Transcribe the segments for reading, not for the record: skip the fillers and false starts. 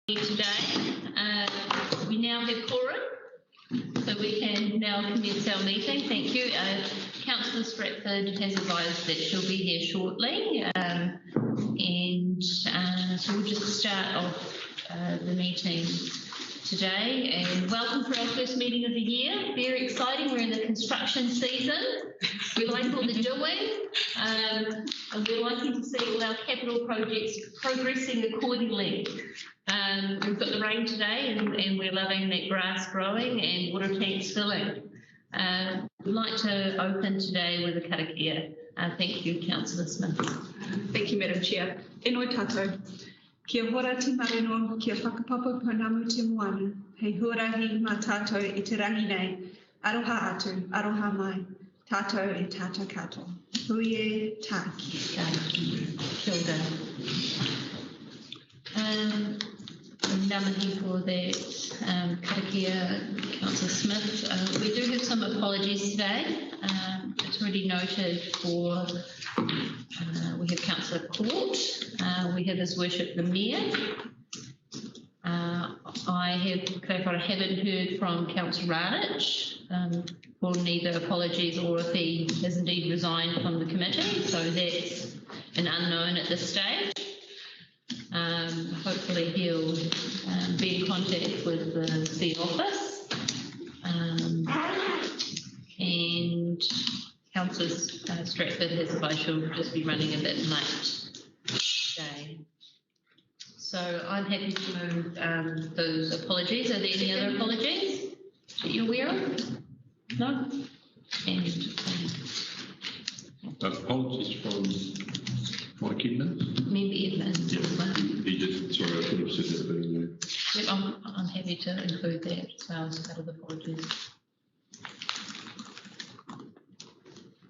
Today. We now have quorum, so we can now commence our meeting. Thank you. Councillor Stratford has advised that she'll be here shortly, so we'll just start off the meeting today. And welcome for our first meeting of the year. Very exciting. We're in the construction season. We like all the doing, and we're liking to see all our capital projects progressing accordingly. We've got the rain today and we're loving that grass growing and water tanks filling. We'd like to open today with a karakia. Thank you, Councillor Smith. Thank you, Madam Chair. E noi tātou. Kia hora te mareno, kia whakapapa panamu te moana. Hei huarahi mā tātou e te rangi nei. Aroha atu, aroha mai. Tātou e tātou katoa. Hui e tāki. Kia ora. Namahi for that karakia, Councillor Smith. We do have some apologies today. It's already noted for, we have Councillor Court, we have His Worship the Mayor. I haven't heard from Councillor Radich for neither apologies or if he has indeed resigned from the committee, so that's an unknown at this stage. Hopefully he'll be in contact with the office, and Councillor Stratford has advised she'll just be running a bit late today. So I'm happy to move those apologies. Are there any other apologies that you're aware of? No? And apologies from Mike Edmonds. Member Edmonds. Yeah. He did, sorry, I could have said that, but anyway. Yep, I'm happy to include that as well as part of the apologies.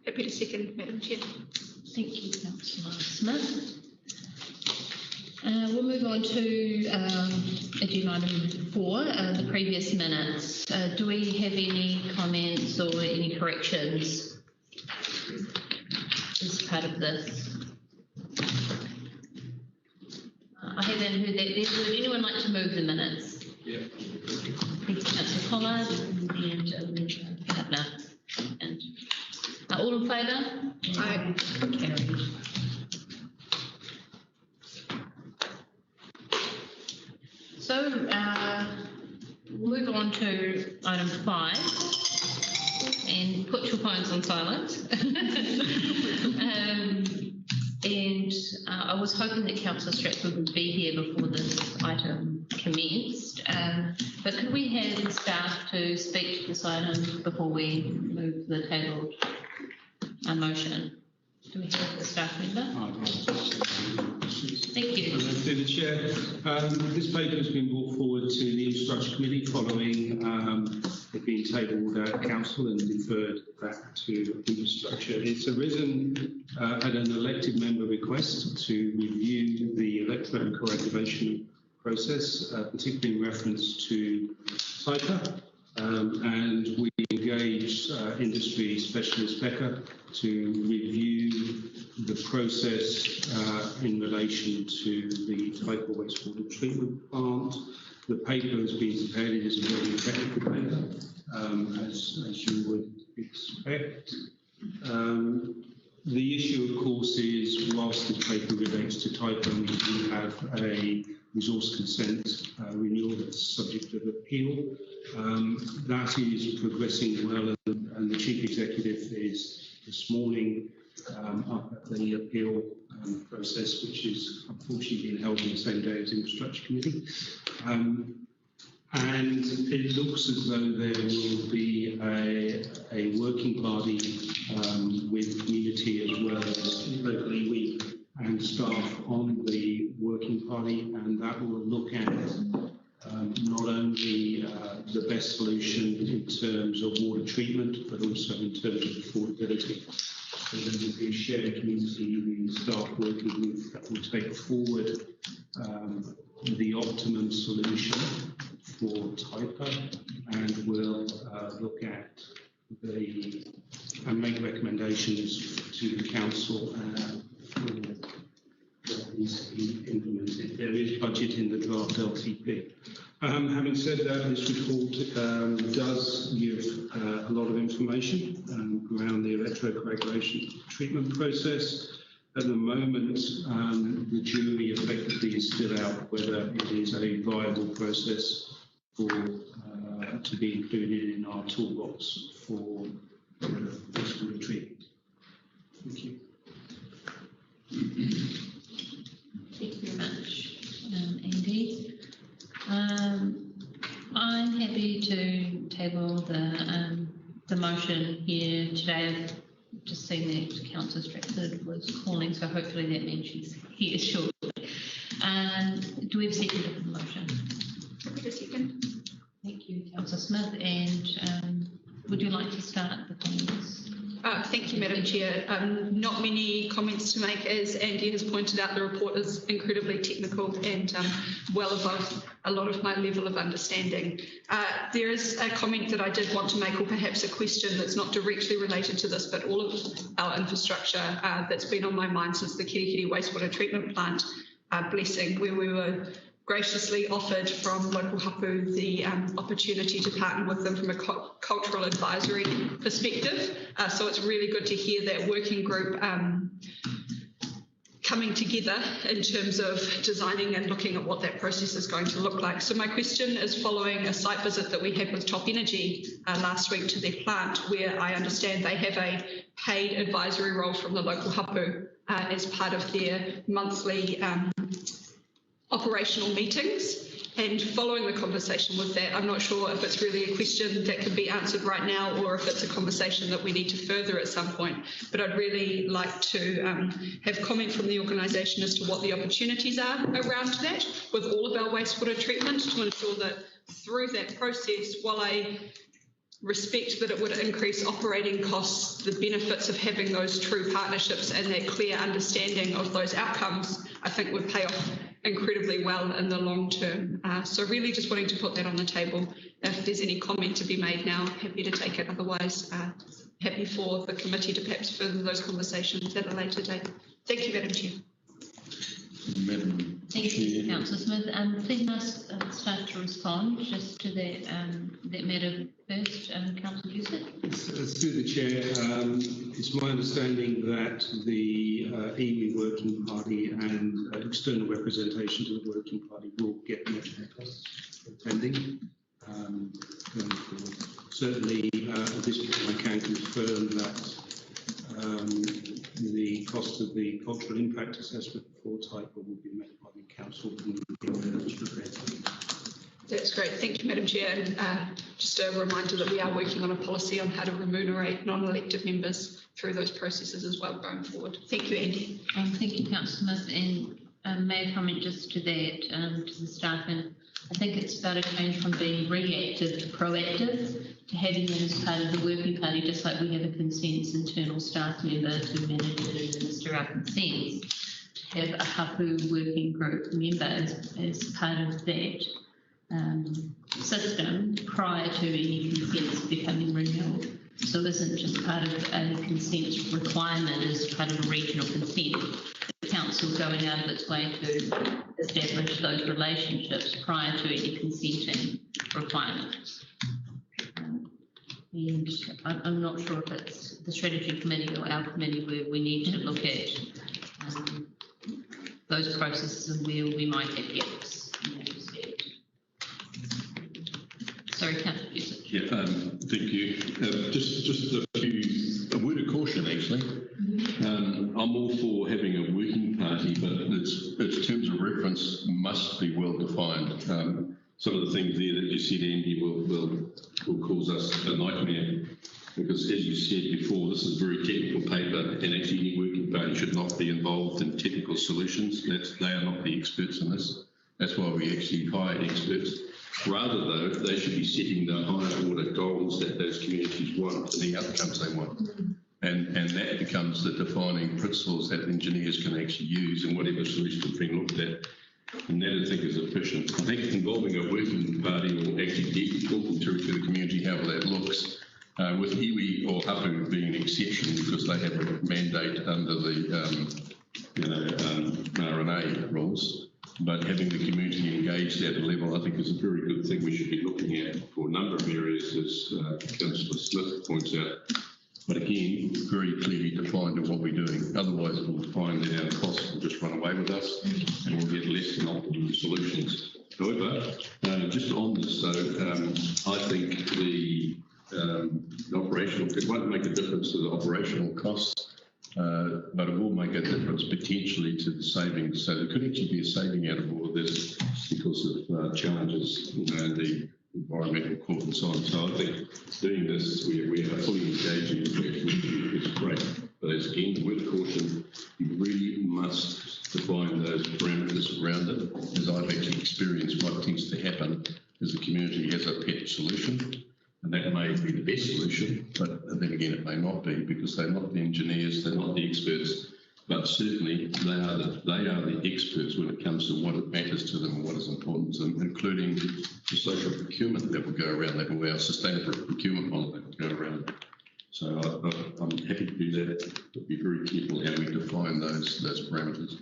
Happy to second, Madam Chair. Thank you, Councillor Smith. We'll move on to agenda item 4, the previous minutes. Do we have any comments or any corrections as part of this? I haven't heard that. Would anyone like to move the minutes? Yeah. Thank you, Councillor Pollard and Gardner. And all in favour? Aye. Carried. So we'll move on to item 5 and put your phones on silent. And I was hoping that Councillor Stratford would be here before this item commenced, but could we have staff to speak to this item before we move the tabled motion? Do we have a staff member? Thank you. Through the Chair, this paper has been brought forward to the Infrastructure Committee following it being tabled at Council and deferred back to Infrastructure. It's arisen at an elected member request to review the electrode co-activation process, particularly in reference to TIPA, and we engaged industry specialist Becca to review the process in relation to the TIPA wastewater treatment plant. The paper has been prepared. It is a very technical paper, as you would expect. The issue, of course, is whilst the paper relates to TIPA, we do have a resource consent renewal that's subject of appeal. That is progressing well, and the Chief Executive is this morning up at the appeal process, which is unfortunately being held on the same day as the Infrastructure Committee. And it looks as though there will be a working party with community as well as local iwi and staff on the working party, and that will look at not only the best solution in terms of water treatment, but also in terms of affordability. So there will be a shared community staff working group that will take forward the optimum solution for TIPA, and will look at and make recommendations to the council for the implemented. There is budget in the draft LTP. Having said that, this report does give a lot of information around the electrocoagulation treatment process. At the moment, the jury effectively is still out whether it is a viable process for to be included in our toolbox for wastewater treatment. Thank you. Thank you very much, Andy. I'm happy to table the motion here today. I've just seen that Councillor Stratford was calling, so hopefully that means she's here shortly. Do we have a second to the motion? A second. Thank you, Councillor Smith. And would you like to start the comments? Thank you, Madam Chair. Not many comments to make. As Andy has pointed out, the report is incredibly technical and well above a lot of my level of understanding. There is a comment that I did want to make, or perhaps a question that's not directly related to this, but all of our infrastructure that's been on my mind since the Kirikiri wastewater treatment plant blessing, where we were graciously offered from local hapu the opportunity to partner with them from a cultural advisory perspective. So it's really good to hear that working group coming together in terms of designing and looking at what that process is going to look like. So my question is following a site visit that we had with Top Energy last week to their plant, where I understand they have a paid advisory role from the local hapu as part of their monthly operational meetings. And following the conversation with that, I'm not sure if it's really a question that can be answered right now or if it's a conversation that we need to further at some point. But I'd really like to have comment from the organisation as to what the opportunities are around that with all of our wastewater treatment, to ensure that through that process, while I respect that it would increase operating costs, the benefits of having those true partnerships and that clear understanding of those outcomes, I think would pay off incredibly well in the long term. So really just wanting to put that on the table. If there's any comment to be made now, happy to take it. Otherwise, happy for the committee to perhaps further those conversations at a later date. Thank you, Madam Chair. Madam Thank you, Councillor Smith. Please ask staff to respond just to that matter first. Councillor Joseph. Through the chair, it's my understanding that the iwi working party and external representation to the working party will get much costs for attending going forward. Certainly, at this point, I can confirm that the cost of the cultural impact assessment for TIPA will be met by the council and That's great. Thank you, Madam Chair. And just a reminder that we are working on a policy on how to remunerate non-elected members through those processes as well going forward. Thank you, Andy. Thank you, Councillor Smith. And may I comment just to that, to the staff? And I think it's about a change from being reactive to proactive, to having it as part of the working party, just like we have a consents internal staff member to manage and administer our consents. To have a hapu working group member as part of that system prior to any consents becoming renewed. So it isn't just part of a consent requirement as part of a regional consent. The council going out of its way to establish those relationships prior to any consenting requirements. And I'm not sure if it's the strategy committee or our committee where we need to look at those processes and where we might have gaps in that respect. Sorry, Councillor Joseph. Yeah, thank you. Just a word of caution, actually. I'm all for having a working party, but its terms of reference must be well defined. Some of the things there that you said, Andy, will cause us a nightmare, because as you said before, this is very technical paper, and actually any working party should not be involved in technical solutions. They are not the experts in this. That's why we actually hire experts. Rather, though, they should be setting the higher order goals that those communities want and the outcomes they want. And that becomes the defining principles that engineers can actually use in whatever solution is being looked at. And that, I think, is efficient. I think involving a working party or actually talking through to the community how that looks, with iwi or hapu being an exception because they have a mandate under the R&A rules. But having the community engaged at a level, I think, is a very good thing we should be looking at for a number of areas, as Councillor Smith points out. But again, very clearly defined of what we're doing. Otherwise, we'll find that our costs will just run away with us and we'll get less than optimum solutions. However, just on this, though, I think the operational, it won't make a difference to the operational costs, but it will make a difference potentially to the savings. So there could actually be a saving out of all of this because of challenges in the environmental court and so on. So I think doing this, we are fully engaging is great. But as again, with caution, you really must define those parameters around it. As I've actually experienced, what tends to happen is the community has a pet solution, and that may be the best solution, but then again, it may not be because they're not the engineers, they're not the experts. But certainly they are the experts when it comes to what matters to them and what is important to them, including the social procurement that will go around that, or our sustainable procurement model that will go around. So I'm happy to do that, but be very careful how we define those parameters.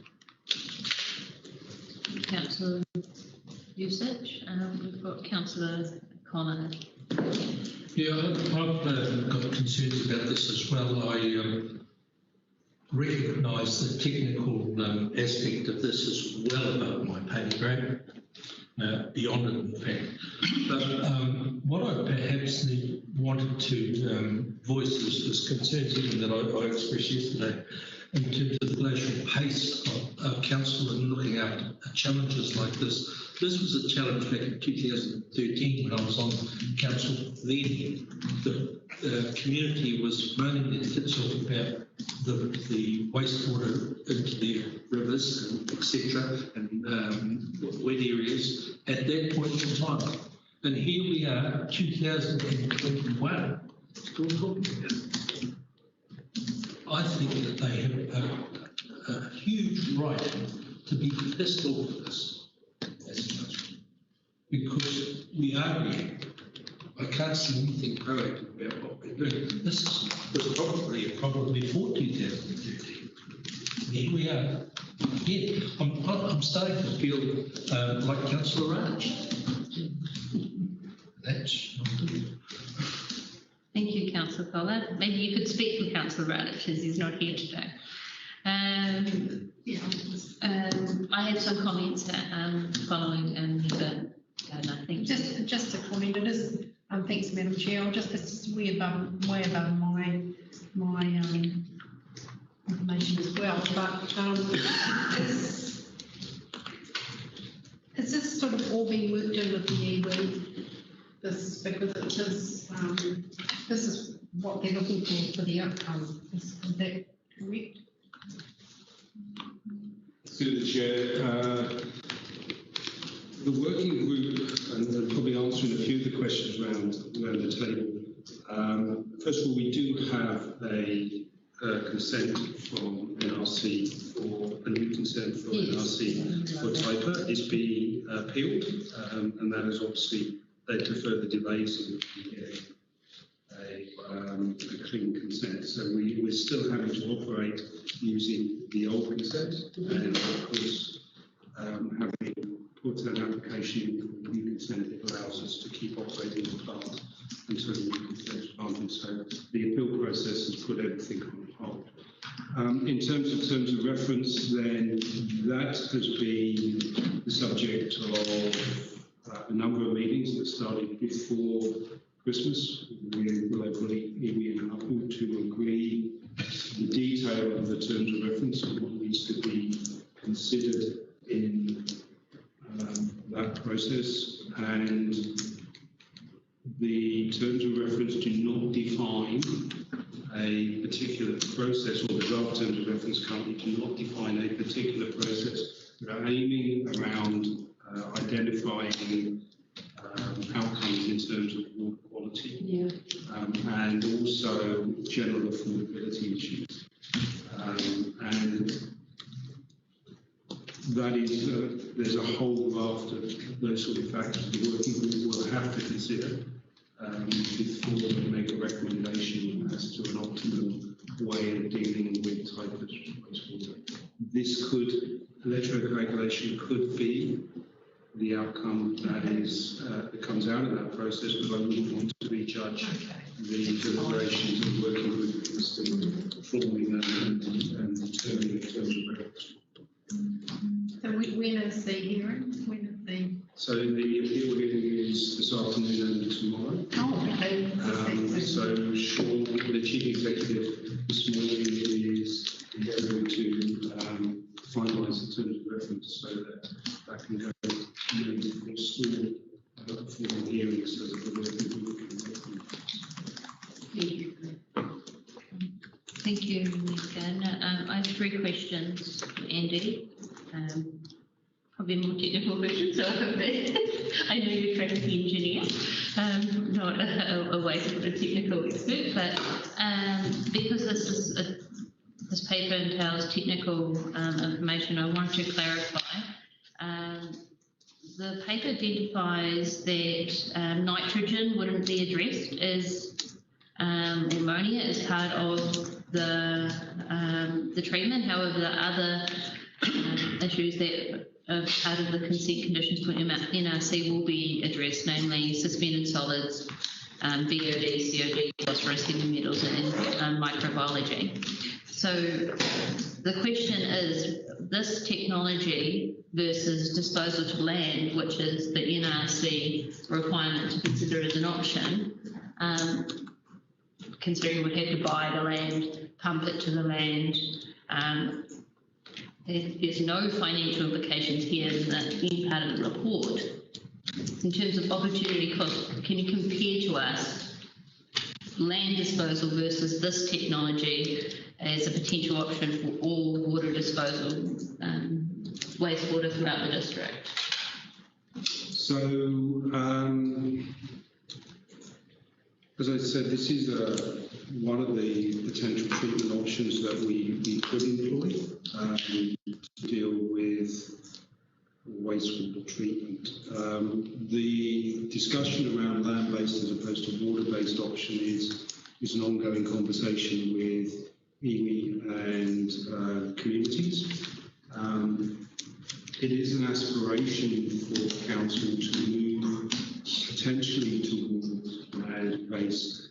Councillor Usage, we've got Councillor Connor. Yeah, I've got concerns about this as well. I recognise the technical aspect of this is well above my pay grade, beyond it in fact. But what I perhaps wanted to voice is concerns even that I expressed yesterday in terms of the glacial pace of council in looking after challenges like this. This was a challenge back in 2013 when I was on council then. The community was moaning their tits off about the wastewater into the rivers, and etc., and wet areas at that point in time. And here we are, 2021, still talking about it. I think that they have a huge right to be pissed off with this as a country, because we are reacting. I can't see anything proactive about what we're doing. This was probably a problem before 2013. Here we are. Yeah, I'm starting to feel like Councillor Raj. That's not good. Thank you, Councillor Collar. Maybe you could speak for Councillor Radish as he's not here today. I have some comments following and I think just a comment. It is. Thanks, Madam Chair. It's way above my information as well. But is this sort of all being worked in with the iwi? This because it is this is what they're looking for the outcome. Is that correct? Through the Chair, the working group, and probably answering a few of the questions around the table. First of all, we do have a consent from NRC for a new consent from NRC for Taipa. It's being appealed, and that has obviously led to further delays in getting a clean consent. So we're still having to operate using the old consent, and of course, having put an application for new consent, it allows us to keep operating the plant until the new consent is granted. So the appeal process has put everything on hold. In terms of reference, then that has been the subject of a number of meetings that started before Christmas with locally iwi and Hapu to agree the detail of the terms of reference and what needs to be considered in that process. And the terms of reference do not define a particular process, or the draft terms of reference currently do not define a particular process. They're aiming around identifying outcomes in terms of water quality, and also general affordability issues. And that is, there's a whole raft of those sort of factors the working group will have to consider before we make a recommendation as to an optimum way of dealing with Taipa's wastewater. this could, electroregulation could be the outcome that is that comes out of that process, but I wouldn't want to prejudge the deliberations of working with the forming and determining the terms of reference. So when is the hearing? When is the? So the appeal hearing is this afternoon and tomorrow. Oh, okay. So Sean, the chief executive, this morning is endeavouring to finalise the terms of reference so that can go for school for hearings so that the working group can work on. Thank you. Thank you, Nika. I have 3 questions for Andy. Probably more technical questions, so I hope that I know you're a traffic engineer, not a wastewater technical expert, but because this paper entails technical information, I want to clarify. The paper identifies that nitrogen wouldn't be addressed as ammonia as part of the treatment. However, the other issues that are part of the consent conditions for NRC will be addressed, namely suspended solids, BOD, COD, phosphorus, heavy metals, and microbiology. So the question is, this technology versus disposal to land, which is the NRC requirement to consider as an option, considering we'd have to buy the land, pump it to the land. There's no financial implications here in any part of the report. In terms of opportunity cost, can you compare to us land disposal versus this technology as a potential option for all water disposal, wastewater throughout the district? So, as I said, this is one of the potential treatment options that we could employ to deal with wastewater treatment. The discussion around land-based as opposed to water-based option is an ongoing conversation with iwi and communities. It is an aspiration for council to move potentially towards land-based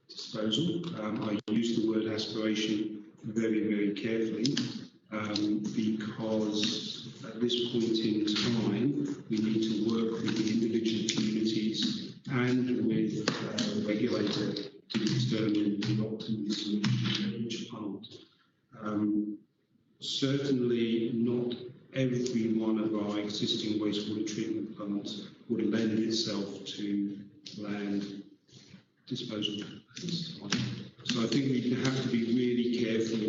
disposal. I use the word aspiration very, very carefully because at this point in time we need to work with the individual communities and with the regulator to determine the optimal solution for each part. Certainly not every one of our existing wastewater treatment plants would lend itself to land disposal. So I think we have to be really careful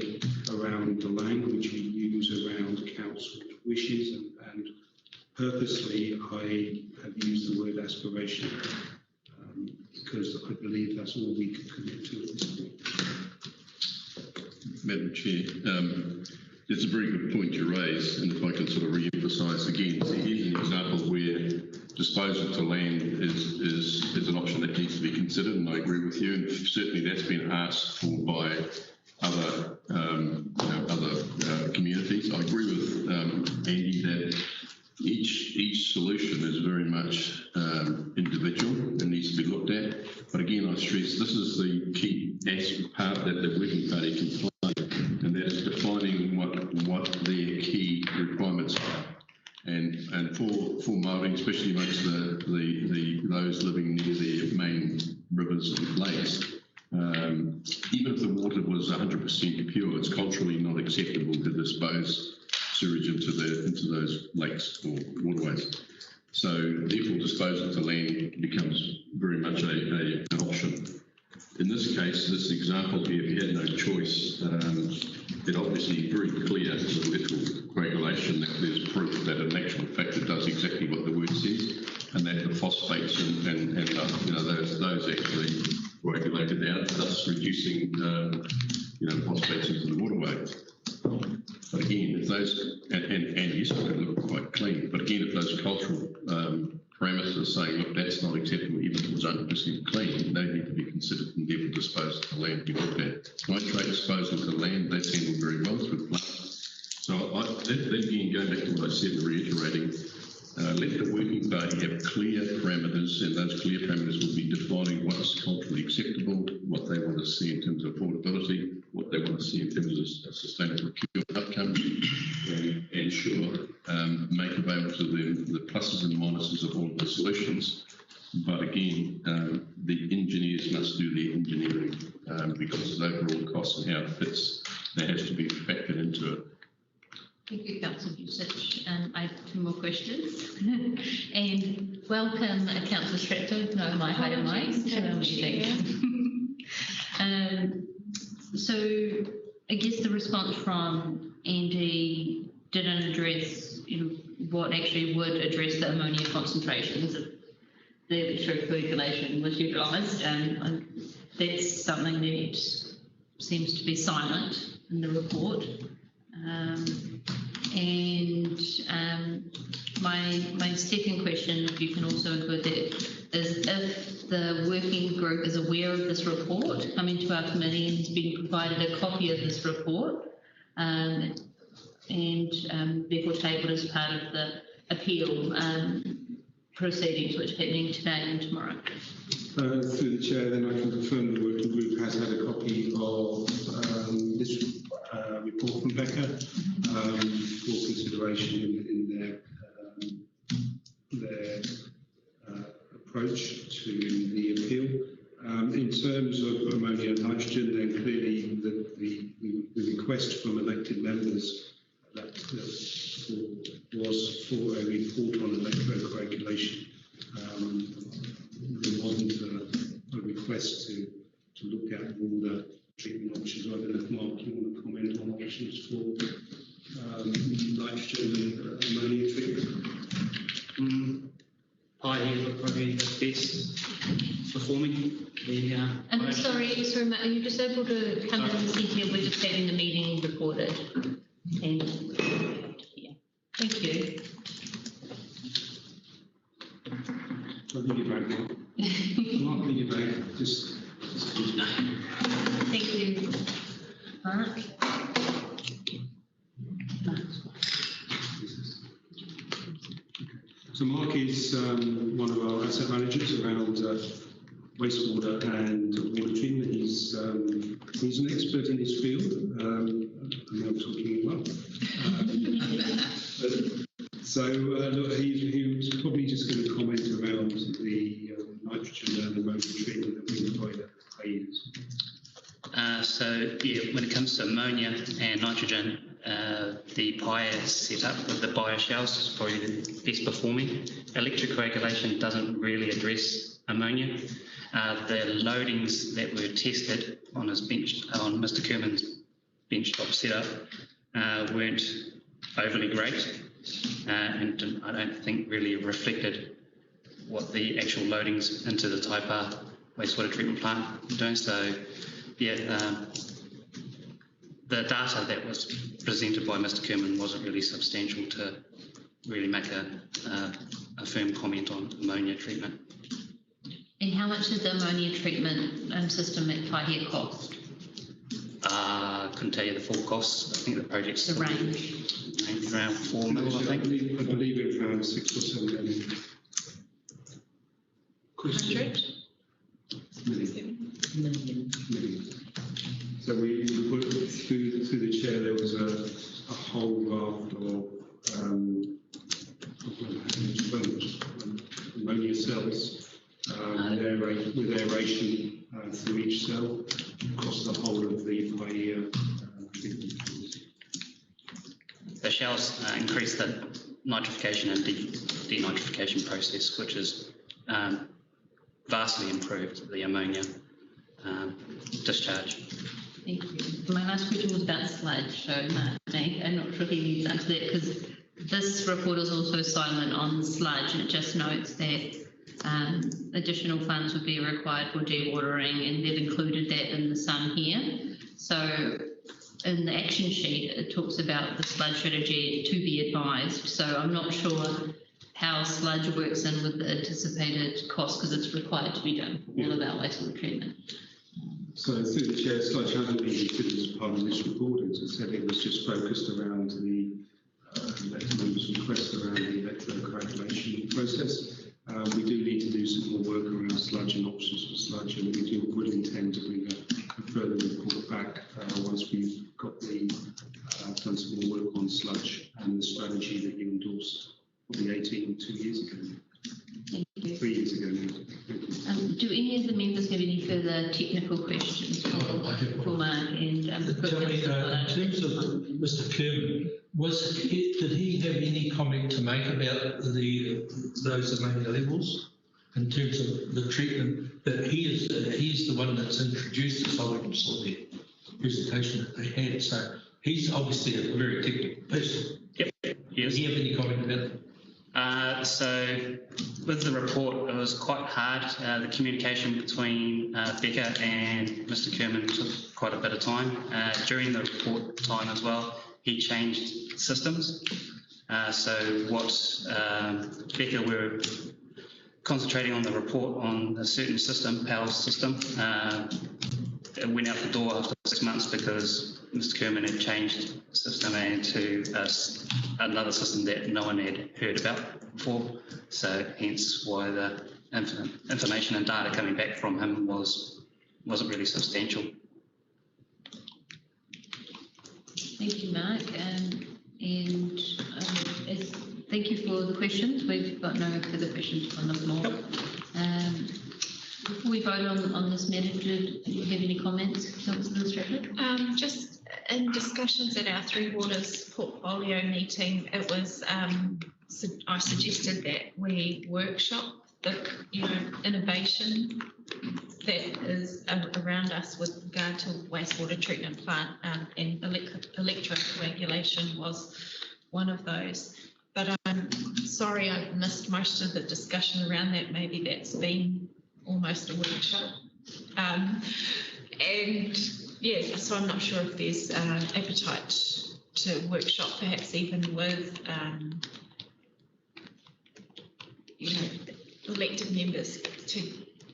around the language we use around council's wishes, and purposely I have used the word aspiration because I believe that's all we can commit to at this point. Madam Chair, it's a very good point you raise, and if I can sort of re-emphasise again, so here's an example where disposal to land is an option that needs to be considered, and I agree with you, and certainly that's been asked for by other communities. I agree with Andy that each solution is very much individual and needs to be looked at, but again I stress this is the key part that the working party can play, and that is defining what their key requirements are. And for Māori, especially amongst those living near their main rivers and lakes, even if the water was 100% pure, it's culturally not acceptable to dispose sewage into those lakes or waterways. So therefore, disposal to land becomes very much an option. In this case, this example here, if you had no choice, it obviously very clear with electrocoagulation that there's proof that in actual fact it does exactly what the word says, and that the phosphates and those actually coagulated out, thus reducing phosphates into the waterway. But again, if those and yes, it can look quite clean. But again, if those cultural parameters are saying, look, that's not acceptable, even if it was 100% clean, they need to be considered and therefore disposal to land be looked at. Nitrate disposal to land, that's handled very well through plants. So again, going back to what I said and reiterating, let the working party have clear parameters, and those clear parameters will be defining what's culturally acceptable, what they want to see in terms of affordability, what they want to see in terms of sustainable procurement outcomes, and ensure, make available to them the pluses and minuses of all of the solutions. But again, the engineers must do their engineering because of overall costs and how it fits. That has to be factored into it. Thank you, Councillor Busich. I have 2 more questions. And welcome, Councillor Stratford. No, my height and mic to our meeting. So I guess the response from Andy didn't address what actually would address the ammonia concentrations. The electrocoagulation was utilised, and that's something that seems to be silent in the report. My second question, if you can also include that, is if the working group is aware of this report coming to our committee and has been provided a copy of this report, and therefore tabled as part of the appeal proceedings which are happening today and tomorrow. Through the chair, then I can confirm the working group has had a copy of this report from Becca for consideration in their approach to the appeal. In terms of ammonia and hydrogen, then clearly the request from elected members that was for a report on electrocoagulation. There wasn't a request to look at all the treatment options. I don't know if Mark, you want to comment on options for nitrogen and ammonia treatment? PIHE would probably be the best performing. And sorry, Matt, are you just able to come in and see here? We're just having the meeting recorded. And yeah, thank you. I'll give you back now. Mark, give you back. Just Thank you, Mark. So Mark is one of our asset managers around wastewater and water treatment. He's an expert in his field. I'm talking well. Look, he's probably just going to comment around the nitrogen and ammonia treatment that we provide at PIHE. When it comes to ammonia and nitrogen, the PIHE setup with the bioshells is probably the best performing. Electrocoagulation doesn't really address ammonia. The loadings that were tested on Mr. Kerman's benchtop setup weren't overly great, and I don't think really reflected what the actual loadings into the Taipa wastewater treatment plant were doing. So, the data that was presented by Mr. Kerman wasn't really substantial to really make a firm comment on ammonia treatment. And how much did the ammonia treatment system at PIHE cost? Couldn't tell you the full costs. I think the project's The range. around 4 mil, I think. I believe it's around 6 or 7 million. 100? Million. So we put through the chair. There was a whole raft of ammonia cells with aeration through each cell across the whole of the PIHE treatment. The shells increase the nitrification and denitrification process, which has vastly improved the ammonia discharge. Thank you. My last question was about sludge, so I'm not sure if you need to answer that because this report is also silent on sludge, and it just notes that additional funds would be required for dewatering, and they've included that in the sum here. So in the action sheet, it talks about the sludge strategy to be advised. So I'm not sure how sludge works in with the anticipated cost because it's required to be done for all of our wastewater treatment. So through the chair, sludge hasn't been considered as part of this report. As I said, it was just focused around the let the members request around the electrocoagulation process. We do need to do some more work around sludge and options for sludge, and we would intend to bring a further report back once we've got done some more work on sludge and the strategy that you endorsed probably 2 years ago. Thank you. 3 years ago now. Do any of the members have any further technical questions for Mark and Tell me, in terms of Mr. Kerman, did he have any comment to make about those ammonia levels in terms of the treatment that he's the one that's introduced this whole the presentation that they had, so he's obviously a very technical person. Yep. Yes. Did he have any comment about it? So with the report, it was quite hard. The communication between Becca and Mr. Kerman took quite a bit of time. During the report time as well, he changed systems. So what Becca were concentrating on the report on a certain system, PALS system, it went out the door after 6 months because Mr. Kerman had changed the system and to another system that no one had heard about before. So hence why the information and data coming back from him wasn't really substantial. Thank you, Mark. Thank you for the questions. We've got no further questions on the floor. Before we vote on this matter, did you have any comments, Councillor Stratford? Just in discussions at our Three Waters portfolio meeting, it was I suggested that we workshop the innovation that is around us with regard to wastewater treatment plant, and electrocoagulation was one of those. But I'm sorry I missed most of the discussion around that. Maybe that's been almost a workshop. And yeah, so I'm not sure if there's appetite to workshop, perhaps even with elected members to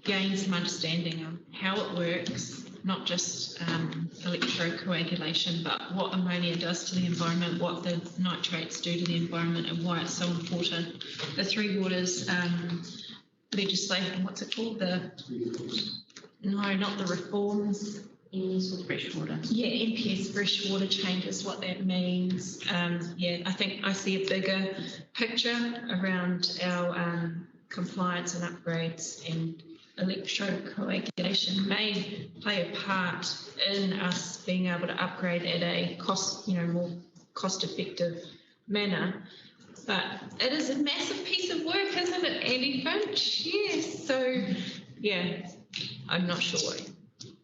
gain some understanding of how it works, not just electrocoagulation, but what ammonia does to the environment, what the nitrates do to the environment, and why it's so important. The Three Waters legislation, what's it called? No, not the reforms. NPS freshwater. Yeah, NPS freshwater changes, what that means. Yeah, I think I see a bigger picture around our compliance and upgrades, and electrocoagulation may play a part in us being able to upgrade at a more cost-effective manner. But it is a massive piece of work, isn't it, Andy Finch? Yes. So, yeah, I'm not sure.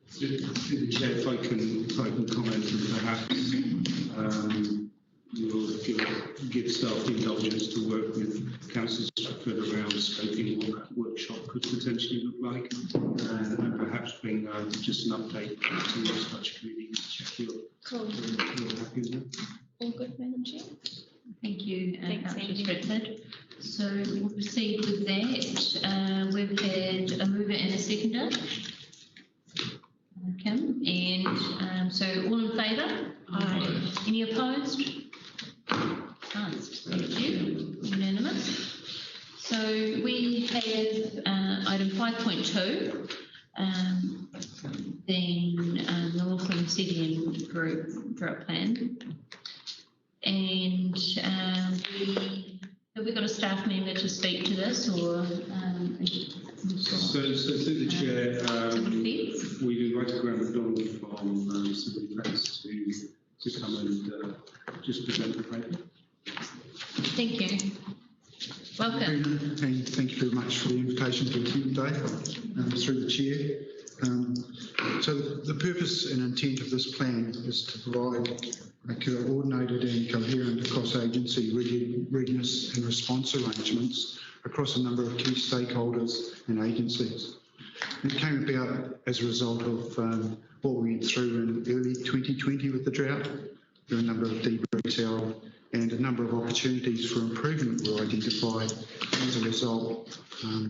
Through the chair, if I can comment, and perhaps we'll give staff the indulgence to work with Councillor Stratford around scoping what that workshop could potentially look like, and perhaps bring just an update to the Sludge Committee to check you're happy with that. All good, Madam Chair. Thank you, Thanks, Councillor Andy. Stratford. So we'll proceed with that. We've had a mover and a seconder. Kim, and so all in favour? Aye. Any opposed? Passed. Thank you. Unanimous. So we have item 5.2, the Northland CDM Group drought plan, and have we got a staff member to speak to this, or? So through the chair, we've invited Graham McDonald from Civil Defence to come and just present the paper. Thank you. Welcome. And thank you very much for the invitation to attend today through the chair. So the purpose and intent of this plan is to provide a coordinated and coherent cross-agency readiness and response arrangements across a number of key stakeholders and agencies. It came about as a result of what we went through in early 2020 with the drought. There were a number of debriefs held and a number of opportunities for improvement were identified. As a result,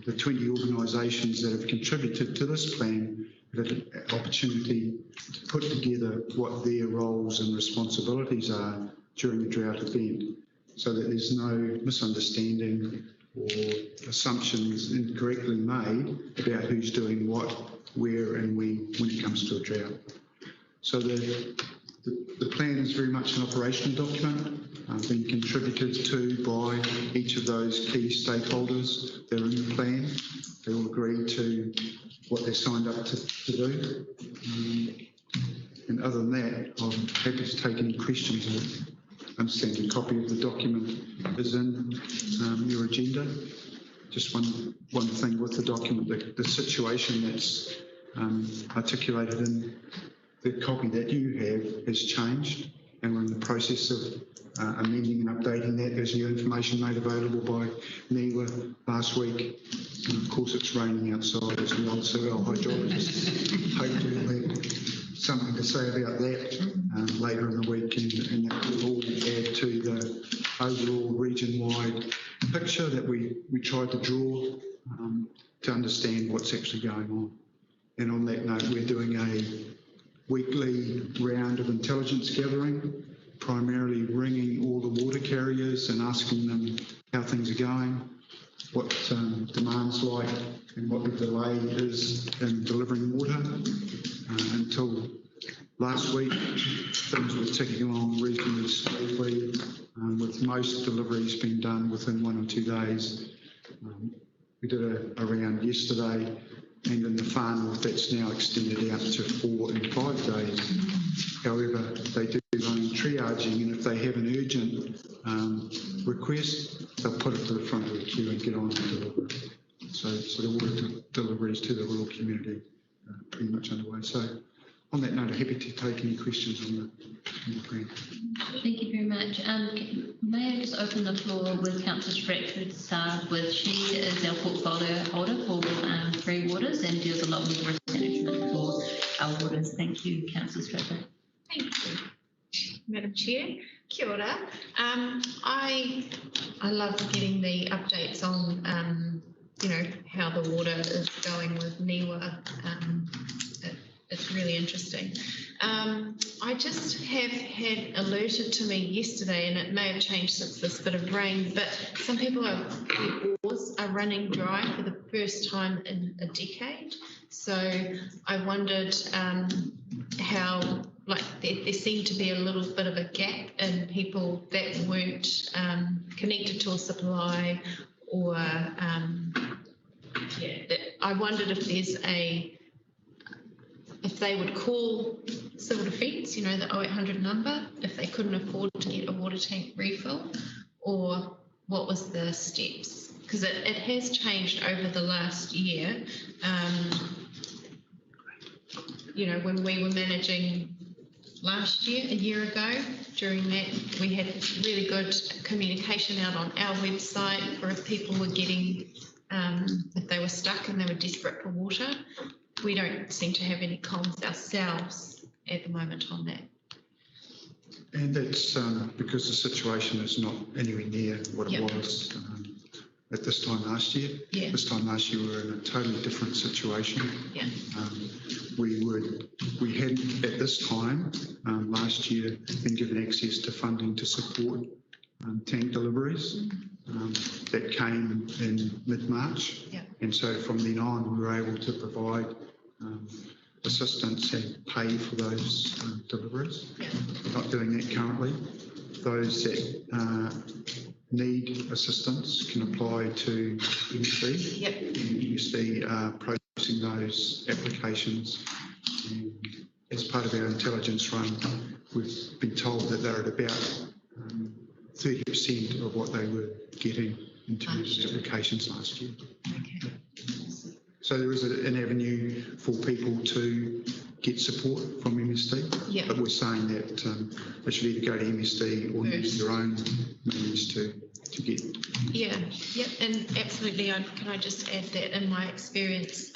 the 20 organisations that have contributed to this plan have had an opportunity to put together what their roles and responsibilities are during the drought event. so that there's no misunderstanding or assumptions incorrectly made about who's doing what, where and when it comes to a drought. So the plan is very much an operational document, being contributed to by each of those key stakeholders that are in the plan. They all agree to what they're signed up to do. And other than that, I'm happy to take any questions. I understand a copy of the document is in your agenda. Just one thing with the document, the situation that's articulated in the copy that you have has changed, and we're in the process of amending and updating that. There's new information made available by NIWA last week, and of course it's raining outside as well, so our hydrologists hopefully will have something to say about that later in the week, and that will all add to the overall region-wide picture that we tried to draw to understand what's actually going on. And on that note, we're doing a weekly round of intelligence gathering, primarily ringing all the water carriers and asking them how things are going, what demand's like, and what the delay is in delivering water. Until last week, things were ticking along reasonably smoothly, with most deliveries being done within 1 or 2 days. We did a round yesterday, and in the far north that's now extended out to 4 and 5 days. However, they do their own triaging, and if they have an urgent request, they'll put it to the front of the queue and get on to deliver. So the water deliveries to the rural community are pretty much underway. So on that note, I'm happy to take any questions on the plan. Thank you very much. May I just open the floor with Councillor Stratford to start with? She is our portfolio holder for Free Waters and deals a lot with risk management for our waters. Thank you, Councillor Stratford. Thank you, Madam Chair. Kia ora. I love getting the updates on, how the water is going with NIWA. It's really interesting. I just have had alerted to me yesterday, and it may have changed since this bit of rain, but some people their bores are running dry for the first time in a decade. So I wondered how, there seemed to be a little bit of a gap in people that weren't connected to a supply, or I wondered if there's if they would call Civil Defence, the 0800 number, if they couldn't afford to get a water tank refill, or what was the steps? Because it has changed over the last year. When we were managing last year, a year ago, during that, we had really good communication out on our website for if people were getting, if they were stuck and they were desperate for water. We don't seem to have any comms ourselves at the moment on that. And that's because the situation is not anywhere near what it was at this time last year. Yeah. This time last year we were in a totally different situation. Yeah. We hadn't at this time last year been given access to funding to support tank deliveries. That came in mid-March. Yeah. And so from then on we were able to provide assistance and pay for those deliveries. Yeah. We're not doing that currently. Those that need assistance can apply to MSD. Yep. And MSD are processing those applications. And as part of our intelligence run, we've been told that they're at about 30% of what they were getting in terms of applications last year. Okay. So there is an avenue for people to get support from MSD, yep. But we're saying that they should either go to MSD or use their own means to get. Yeah, yep, and absolutely. Can I just add that in my experience,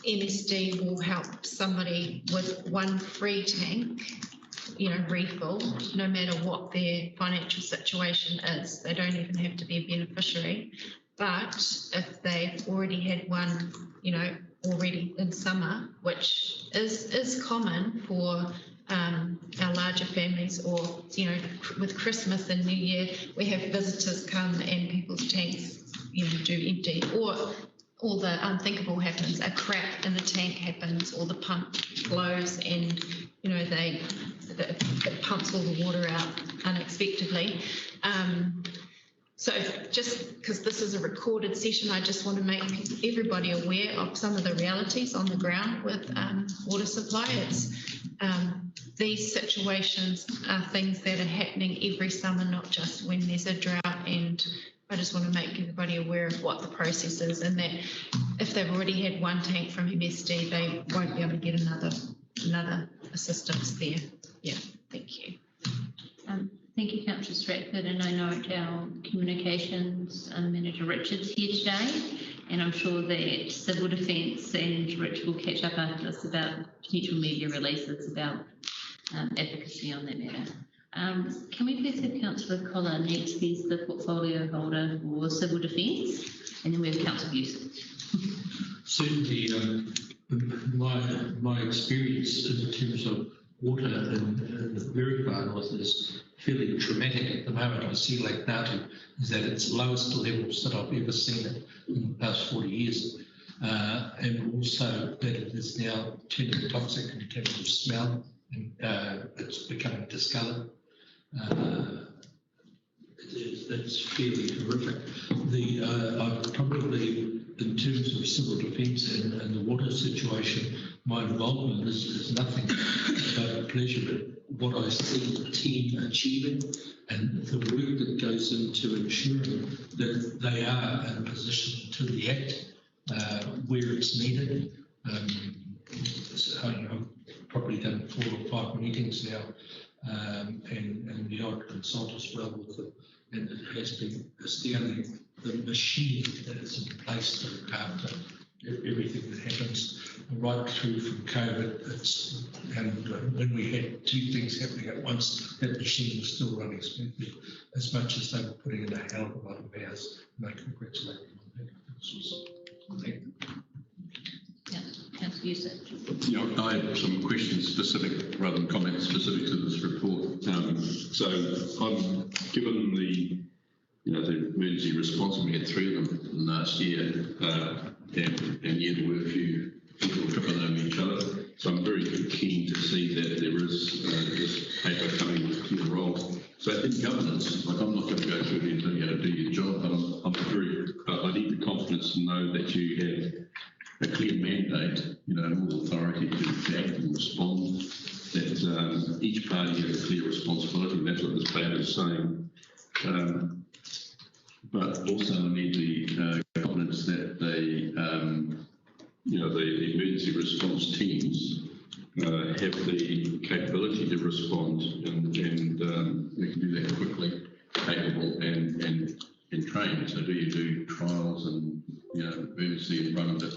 MSD will help somebody with one free tank, refill, no matter what their financial situation is. They don't even have to be a beneficiary. But if they've already had one, already in summer, which is common for our larger families, or with Christmas and New Year, we have visitors come and people's tanks do empty, or all the unthinkable happens. A crack in the tank happens, or the pump blows and it pumps all the water out unexpectedly. So just because this is a recorded session, I just want to make everybody aware of some of the realities on the ground with water supply. These situations are things that are happening every summer, not just when there's a drought, and I just want to make everybody aware of what the process is, and that if they've already had one tank from MSD, they won't be able to get another assistance there. Yeah, thank you. Thank you, Councillor Stratford, and I know our communications manager Richard's here today, and I'm sure that Civil Defence and Richard will catch up after this about potential media releases about advocacy on that matter. Can we please have Councillor Collar next? He's the portfolio holder for Civil Defence, and then we have Councillor Youssef. Certainly, my experience in terms of water in the very far north is fairly traumatic at the moment. I see Lake Ngāti is at its lowest levels that I've ever seen it in the past 40 years. And also that it is now turning toxic in terms of smell, and it's becoming discoloured. It's fairly horrific. I've probably, in terms of civil defence and the water situation, my involvement is nothing but pleasure. But what I see the team achieving and the work that goes into ensuring that they are in a position to react where it's needed. So, I've probably done 4 or 5 meetings now, and the odd consult as well with them, and it has been astounding the machine that is in place to look after everything that happens right through from COVID. And when we had 2 things happening at once, that machine was still running smoothly, as much as they were putting in a hell of a lot of hours, and I congratulate them on that. Yeah, Councillor Youssef. Yeah, I have some questions specific, rather than comments specific to this report. So I'm given the emergency response, we had 3 of them last year, and yet there were a few people tripping over each other. So I'm very keen to see that there is this paper coming with your role. So in governance, I'm not going to go through it and do your job, but I need the confidence to know that you have a clear mandate, all authority to act and respond, that each party has a clear responsibility, and that's what this paper is saying. But also I need the confidence that the emergency response teams have the capability to respond, and they can do that quickly, capable and trained. So do you do trials and emergency and run a bit,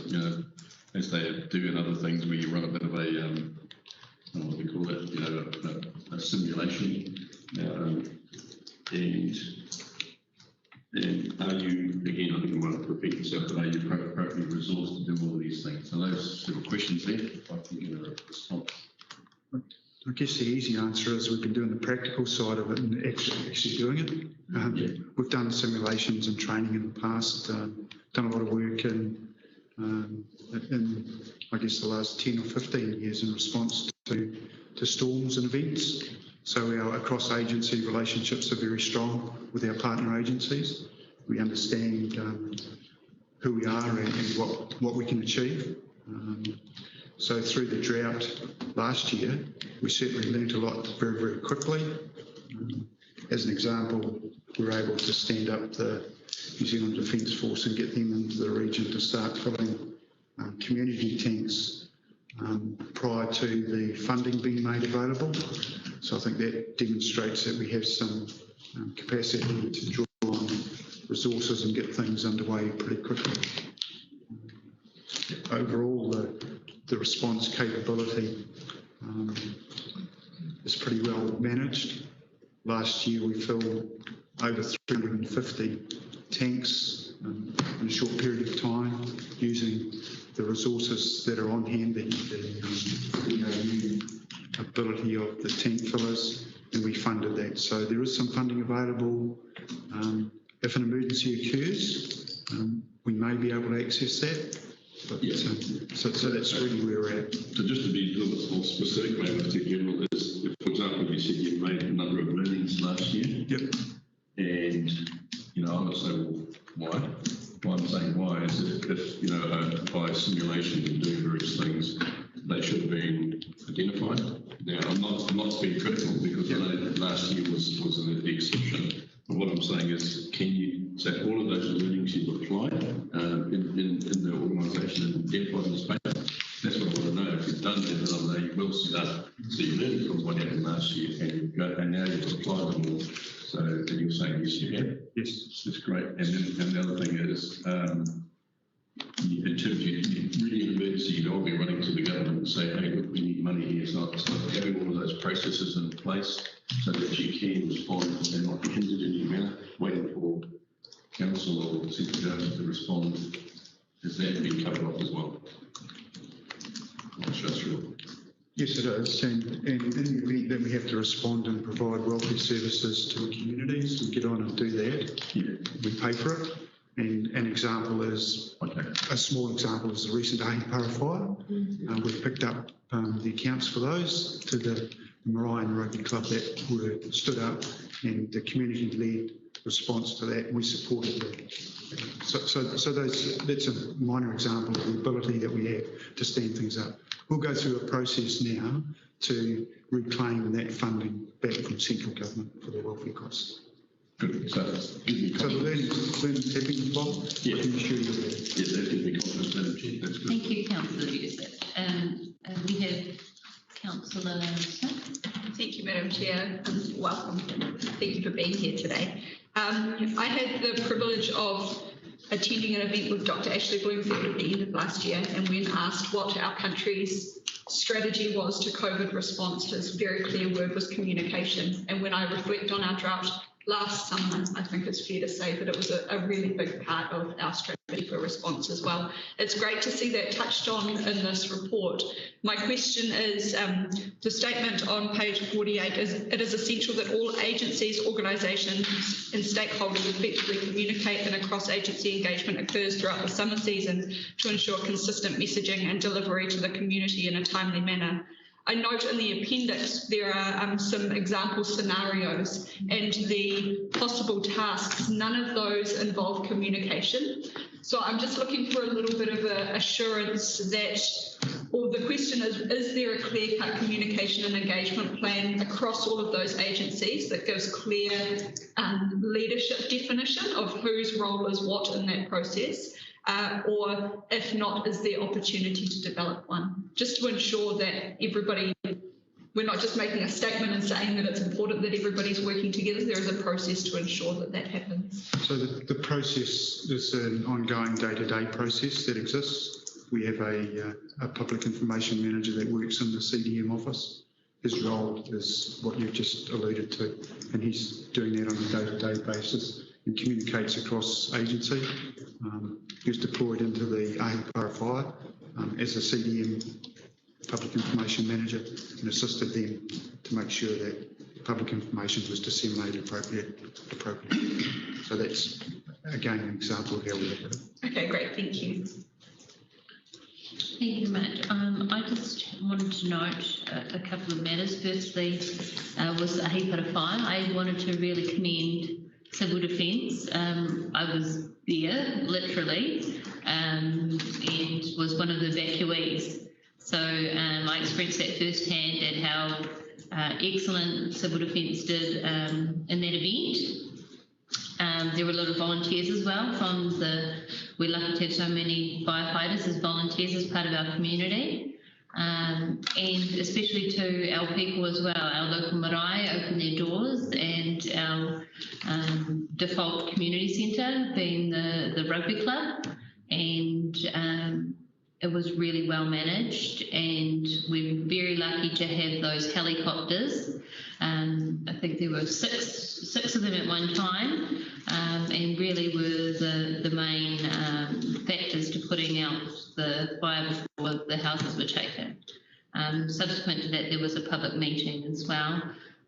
as they do in other things where you run a bit of a what do we call it, a simulation, and are you, again, I think I'm going to repeat myself, but are you appropriately resourced to do all of these things? So those sort of questions there, if I can give a response. I guess the easy answer is we've been doing the practical side of it and actually doing it. We've done simulations and training in the past, done a lot of work in I guess the last 10 or 15 years in response to storms and events. So our cross-agency relationships are very strong with our partner agencies. We understand who we are and what we can achieve. So through the drought last year, we certainly learnt a lot very, very quickly. As an example, we were able to stand up the New Zealand Defence Force and get them into the region to start filling community tanks prior to the funding being made available. So I think that demonstrates that we have some capacity to draw on resources and get things underway pretty quickly. Overall, the response capability is pretty well managed. Last year we filled over 350 tanks in a short period of time using the resources that are on hand, the ability of the tank fillers, and we funded that. So there is some funding available. If an emergency occurs, we may be able to access that. But, so that's really where we're at. So just to be a little bit more specific, maybe to general, is, for example, you said you've made a number of learnings last year. Yep. And, you know, I'm not saying why. Why I'm saying why is if by simulation and doing various things, they should have been identified. Now, I'm not being critical because I know that last year was an exception. But what I'm saying is, can you say all of those learnings you've applied in the organisation and identified in the space? That's what I want to know. If you've done that, then I know you will start. So you learned from what happened last year, and now you've applied them all. So then you're saying yes, you have. Yes. That's great. And the other thing is, in terms of really an emergency, you don't be running to the government and say, hey, look, we need money here. It's not having all of those processes in place so that you can respond and not be hindered in any manner, waiting for council or central government to respond. Has that been covered off as well? I'm not sure. Yes, it is. And in the event that we have to respond and provide welfare services to the communities, we get on and do that. Yeah. We pay for it. And an example is, a small example is the recent Ahipara fire. We've picked up the accounts for those to the Marae and Rugby Club that were stood up, and the community-led response to that, and we supported them. So that's a minor example of the ability that we have to stand things up. We'll go through a process now to reclaim that funding back from central government for the welfare costs. Good. So the learning's happening, Bob? Yeah. I can assure you of that. Yeah, that gives me confidence, Madam Chair. That's good. Thank you, Councillor Joseph. We have Councillor Smith. Thank you, Madam Chair, and welcome. Thank you for being here today. I had the privilege of attending an event with Dr. Ashley Bloomfield at the end of last year, and when asked what our country's strategy was to COVID response, his very clear word was communication. And when I reflect on our drought last summer, I think it's fair to say that it was a really big part of our strategy for response as well. It's great to see that touched on in this report. My question is, the statement on page 48 is, it is essential that all agencies, organisations and stakeholders effectively communicate, and a cross-agency engagement occurs throughout the summer season to ensure consistent messaging and delivery to the community in a timely manner. I note in the appendix there are some example scenarios and the possible tasks. None of those involve communication. So I'm just looking for a little bit of assurance that, or the question is there a clear-cut communication and engagement plan across all of those agencies that gives clear leadership definition of whose role is what in that process? Or if not, is there opportunity to develop one? Just to ensure that everybody, we're not just making a statement and saying that it's important that everybody's working together. There is a process to ensure that that happens. So the process is an ongoing day-to-day process that exists. We have a public information manager that works in the CDM office. His role is what you've just alluded to, and he's doing that on a day-to-day basis and communicates across agency. He was deployed into the Ahipara fire as a CDM public information manager and assisted them to make sure that public information was disseminated appropriately. So that's, again, an example of how we look at it. Okay, great, thank you. Thank you, Matt. I just wanted to note a couple of matters. Firstly, was the Ahipara fire. I wanted to really commend Civil Defence. I was there, literally, and was one of the evacuees. So I experienced that firsthand and how excellent Civil Defence did in that event. There were a lot of volunteers as well we're lucky to have so many firefighters as volunteers as part of our community. And especially to our people as well. Our local marae opened their doors, and our default community centre being the rugby club, and it was really well managed, and we're very lucky to have those helicopters. I think there were six of them at one time, and really were the main factors to putting out the fire before the houses were taken. Subsequent to that, there was a public meeting as well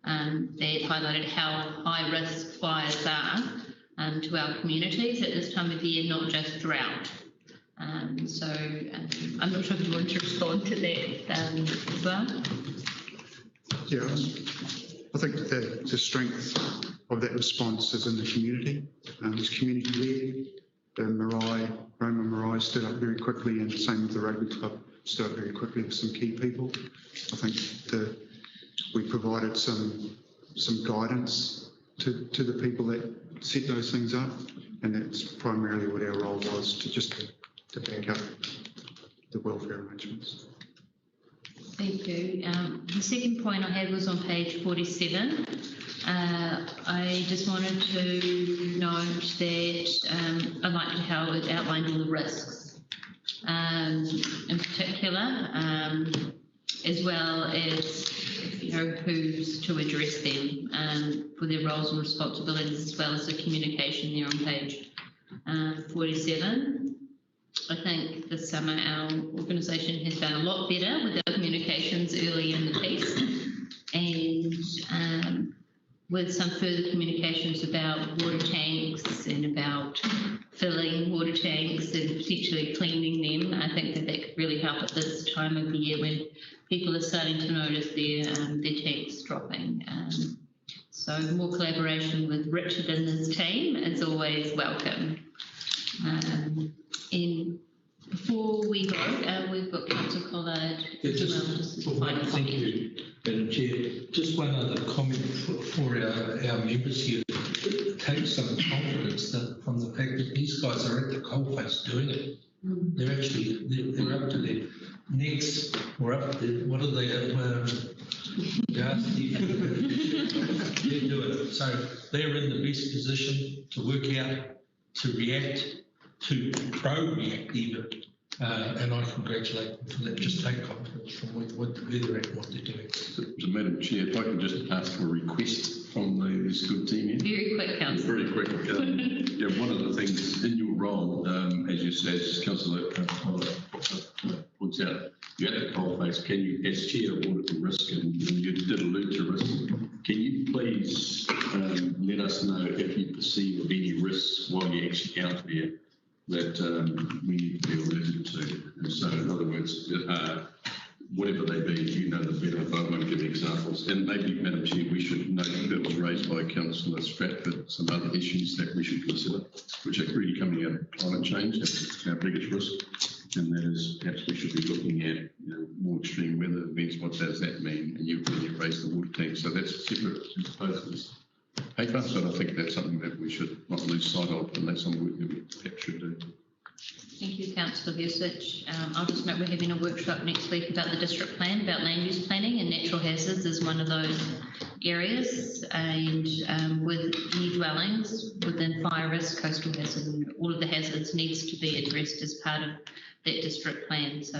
that highlighted how high risk fires are to our communities at this time of year, not just drought. I'm not sure if you want to respond to that as well. Yeah, I think the strength of that response is in the community. It's community-led. Roma Marae stood up very quickly, and same with the rugby club, stood up very quickly with some key people. I think we provided some guidance to the people that set those things up, and that's primarily what our role was, to back up the welfare arrangements. Thank you. The second point I had was on page 47. I just wanted to note that I liked how it outlined all the risks, in particular, as well as who's to address them for their roles and responsibilities, as well as the communication there on page 47. I think this summer our organisation has done a lot better with our communications early in the piece, and with some further communications about water tanks and about filling water tanks and potentially cleaning them. I think that could really help at this time of the year when people are starting to notice their tanks dropping. So more collaboration with Richard and his team is always welcome. And before we go, we've got Councillor Collard. Thank you, Madam Chair. Just one other comment for our members here. Take some confidence from the fact that these guys are at the coalface doing it. They're up to their necks, or up to, what are they? They're doing it. So they're in the best position to work out, to react, to pro-react even, and I congratulate them for that. Just take confidence from where they're at and what they're doing. So, Madam Chair, if I could just ask for a request from this good team here. Very quick, Councillor. Very quick. One of the things in your role, as Councillor points out, you're at the coalface. Can you, as Chair of Audit and Risk, and you did allude to risk, can you please let us know if you perceive of any risks while you're actually out there that we need to be alerted to? And so, in other words, whatever they be, you know the better, but I won't give examples. And maybe, Madam Chair, we should note that was raised by Councillor Stratford, some other issues that we should consider, which are really coming out of climate change. That's our biggest risk. And that is, perhaps we should be looking at more extreme weather events. What does that mean? And you've raised the water tank. So that's separate as opposed to this paper. So I think that's something that we should not lose sight of, and that's some work that we perhaps should do. Thank you, Councillor Vusic. I'll just note we're having a workshop next week about the district plan, about land use planning, and natural hazards is one of those areas. And with new dwellings within fire risk, coastal hazard, and all of the hazards needs to be addressed as part of that district plan. So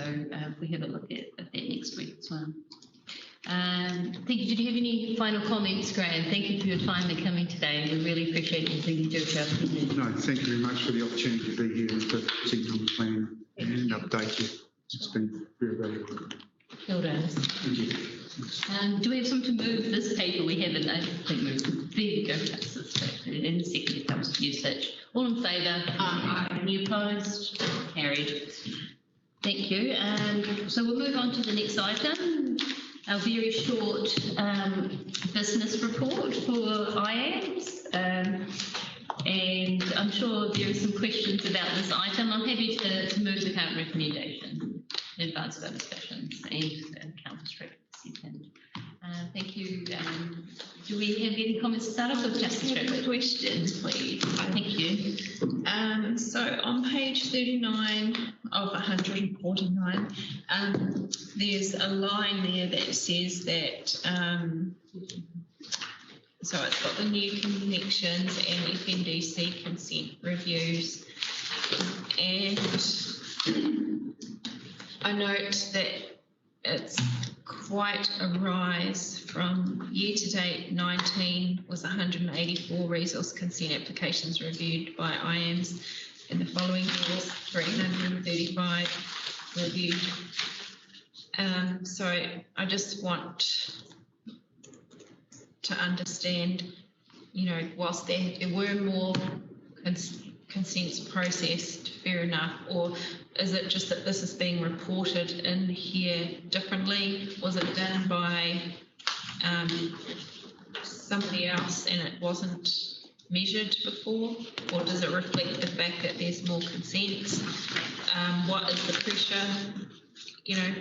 we have a look at that next week as well. Thank you. Did you have any final comments, Graham? Thank you for your time and coming today. We really appreciate everything you do for our community. No, thank you very much for the opportunity to be here and to present on the plan and update you. It's been very valuable. Well done. Thank you. Do we have someone to move this paper? We haven't. I think moved. There you go. In the second it comes to usage. All in favour? Aye. Any opposed? Carried. Thank you. So we'll move on to the next item. A very short business report for IAMS, and I'm sure there are some questions about this item. I'm happy to move the current recommendation in advance of our discussions, and Councillor Stratford second. Thank you. Do we have any comments to start off with, Councillor Stratford? Questions, please. Thank you. So on page 39 of 149, there's a line there that says that, so it's got the new connections and FNDC consent reviews, and I note that it's quite a rise from year to date 19 was 184 resource consent applications reviewed by IAMS. In the following year was 335 reviewed. So I just want to understand, you know, whilst there were more consents processed, fair enough, or is it just that this is being reported in here differently? Was it done by somebody else and it wasn't measured before, or does it reflect the fact that there's more consents? What is the pressure, you know,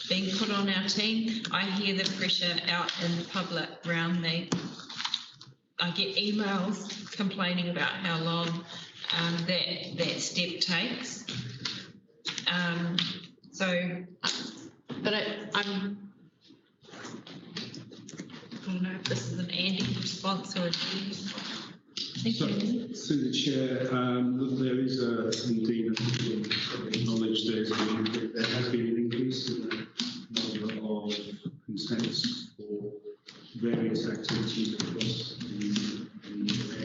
being put on our team? I hear the pressure out in the public around me. I get emails complaining about how long that step takes. But I don't know if this is an Andy response or a Dean response. Thank you. Through the chair, look, there is indeed acknowledge there has been an increase in the number of consents for various activities across the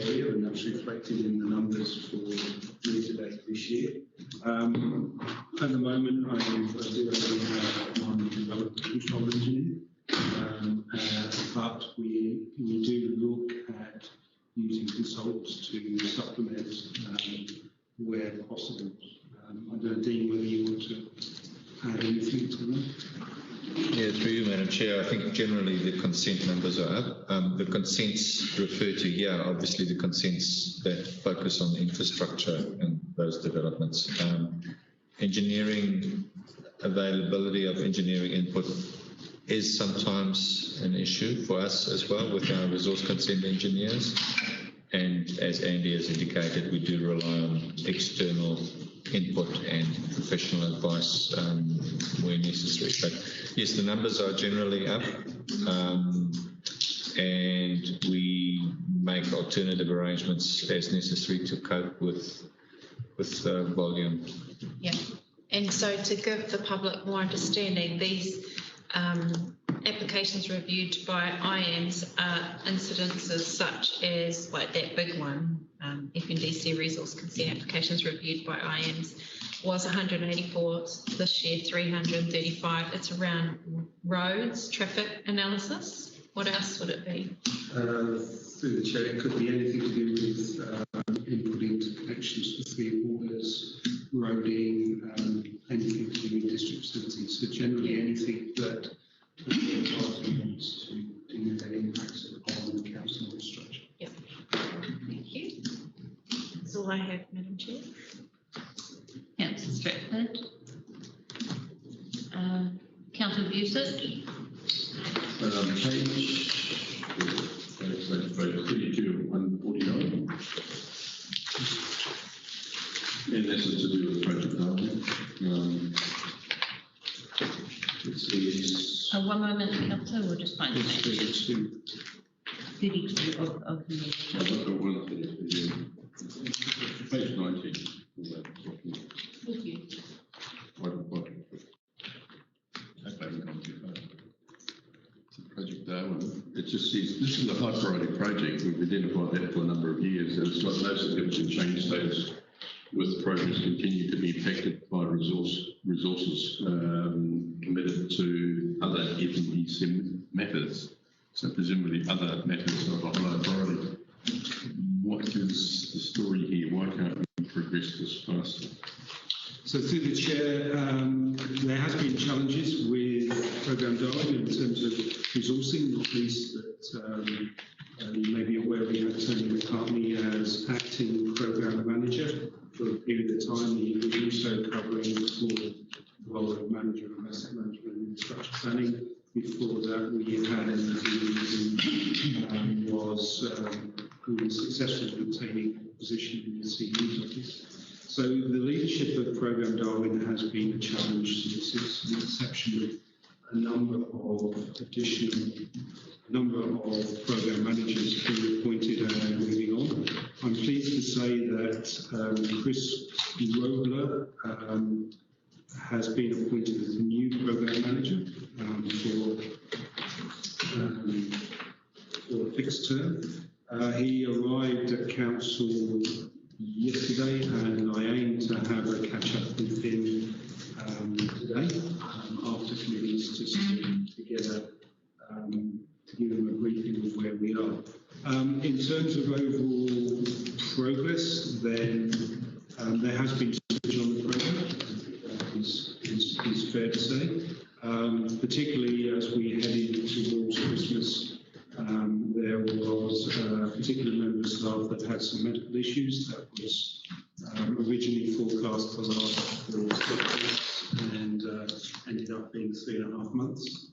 area, and that's reflected in the numbers for year to date this year. At the moment, I do only have one development control engineer, but we do look at using consultants to supplement where possible. I don't know, Dean, whether you want to add anything to that? Yeah, through you, Madam Chair. I think generally the consent numbers are up. The consents referred to here, obviously the consents that focus on infrastructure and those developments. Engineering, availability of engineering input is sometimes an issue for us as well with our resource consent engineers. And as Andy has indicated, we do rely on external input and professional advice where necessary. But yes, the numbers are generally up, and we make alternative arrangements as necessary to cope with volume. Yeah, and so to give the public more understanding, these applications reviewed by IAMS are incidences such as like that big one, FNDC resource consent applications reviewed by IAMS was 184 this year, 335. It's around roads, traffic analysis. What else would it be? Through the chair, it could be anything to do with input into connections for three waters, roading, anything to do with district facilities. So generally anything that the authority wants to do that impacts on the council infrastructure. Yep. Thank you. That's all I have, Madam Chair. Councillor Stratford. Councillor Busick. Page 32 of 149. And this is to do with project development. It says... one moment, Councillor, we'll just find the page. 32 of the meeting. Page 19. Thank you. Project Darwin. It just says this is a high priority project. We've identified that for a number of years, and it's got no significant change status, with progress continue to be impacted by resources committed to other FNDC matters. So presumably other matters are of high priority. What is the story here? Why can't we progress this faster? So through the chair, there has been challenges with Programme Darwin in terms of resourcing, not least that you may be aware we had Tony McCartney as acting programme manager for a period of time. He was also covering for the role of manager of asset management and infrastructure planning. Before that, we had Andy who was successful in obtaining a position in the CE's office. So the leadership of Programme Darwin has been a challenge since its inception, with a number of programme managers being appointed and moving on. I'm pleased to say that Chris Robler has been appointed as the new programme manager for Commissioner. He arrived at Council yesterday, and I aim to have a catch-up with him today after committees, just to get to give him a briefing of where we are. In terms of overall progress, then there has been switch on the programme, is fair to say. Particularly as we headed towards Christmas, there was a particular member of staff that had some medical issues that was originally forecast to last for 6 weeks and ended up being 3.5 months.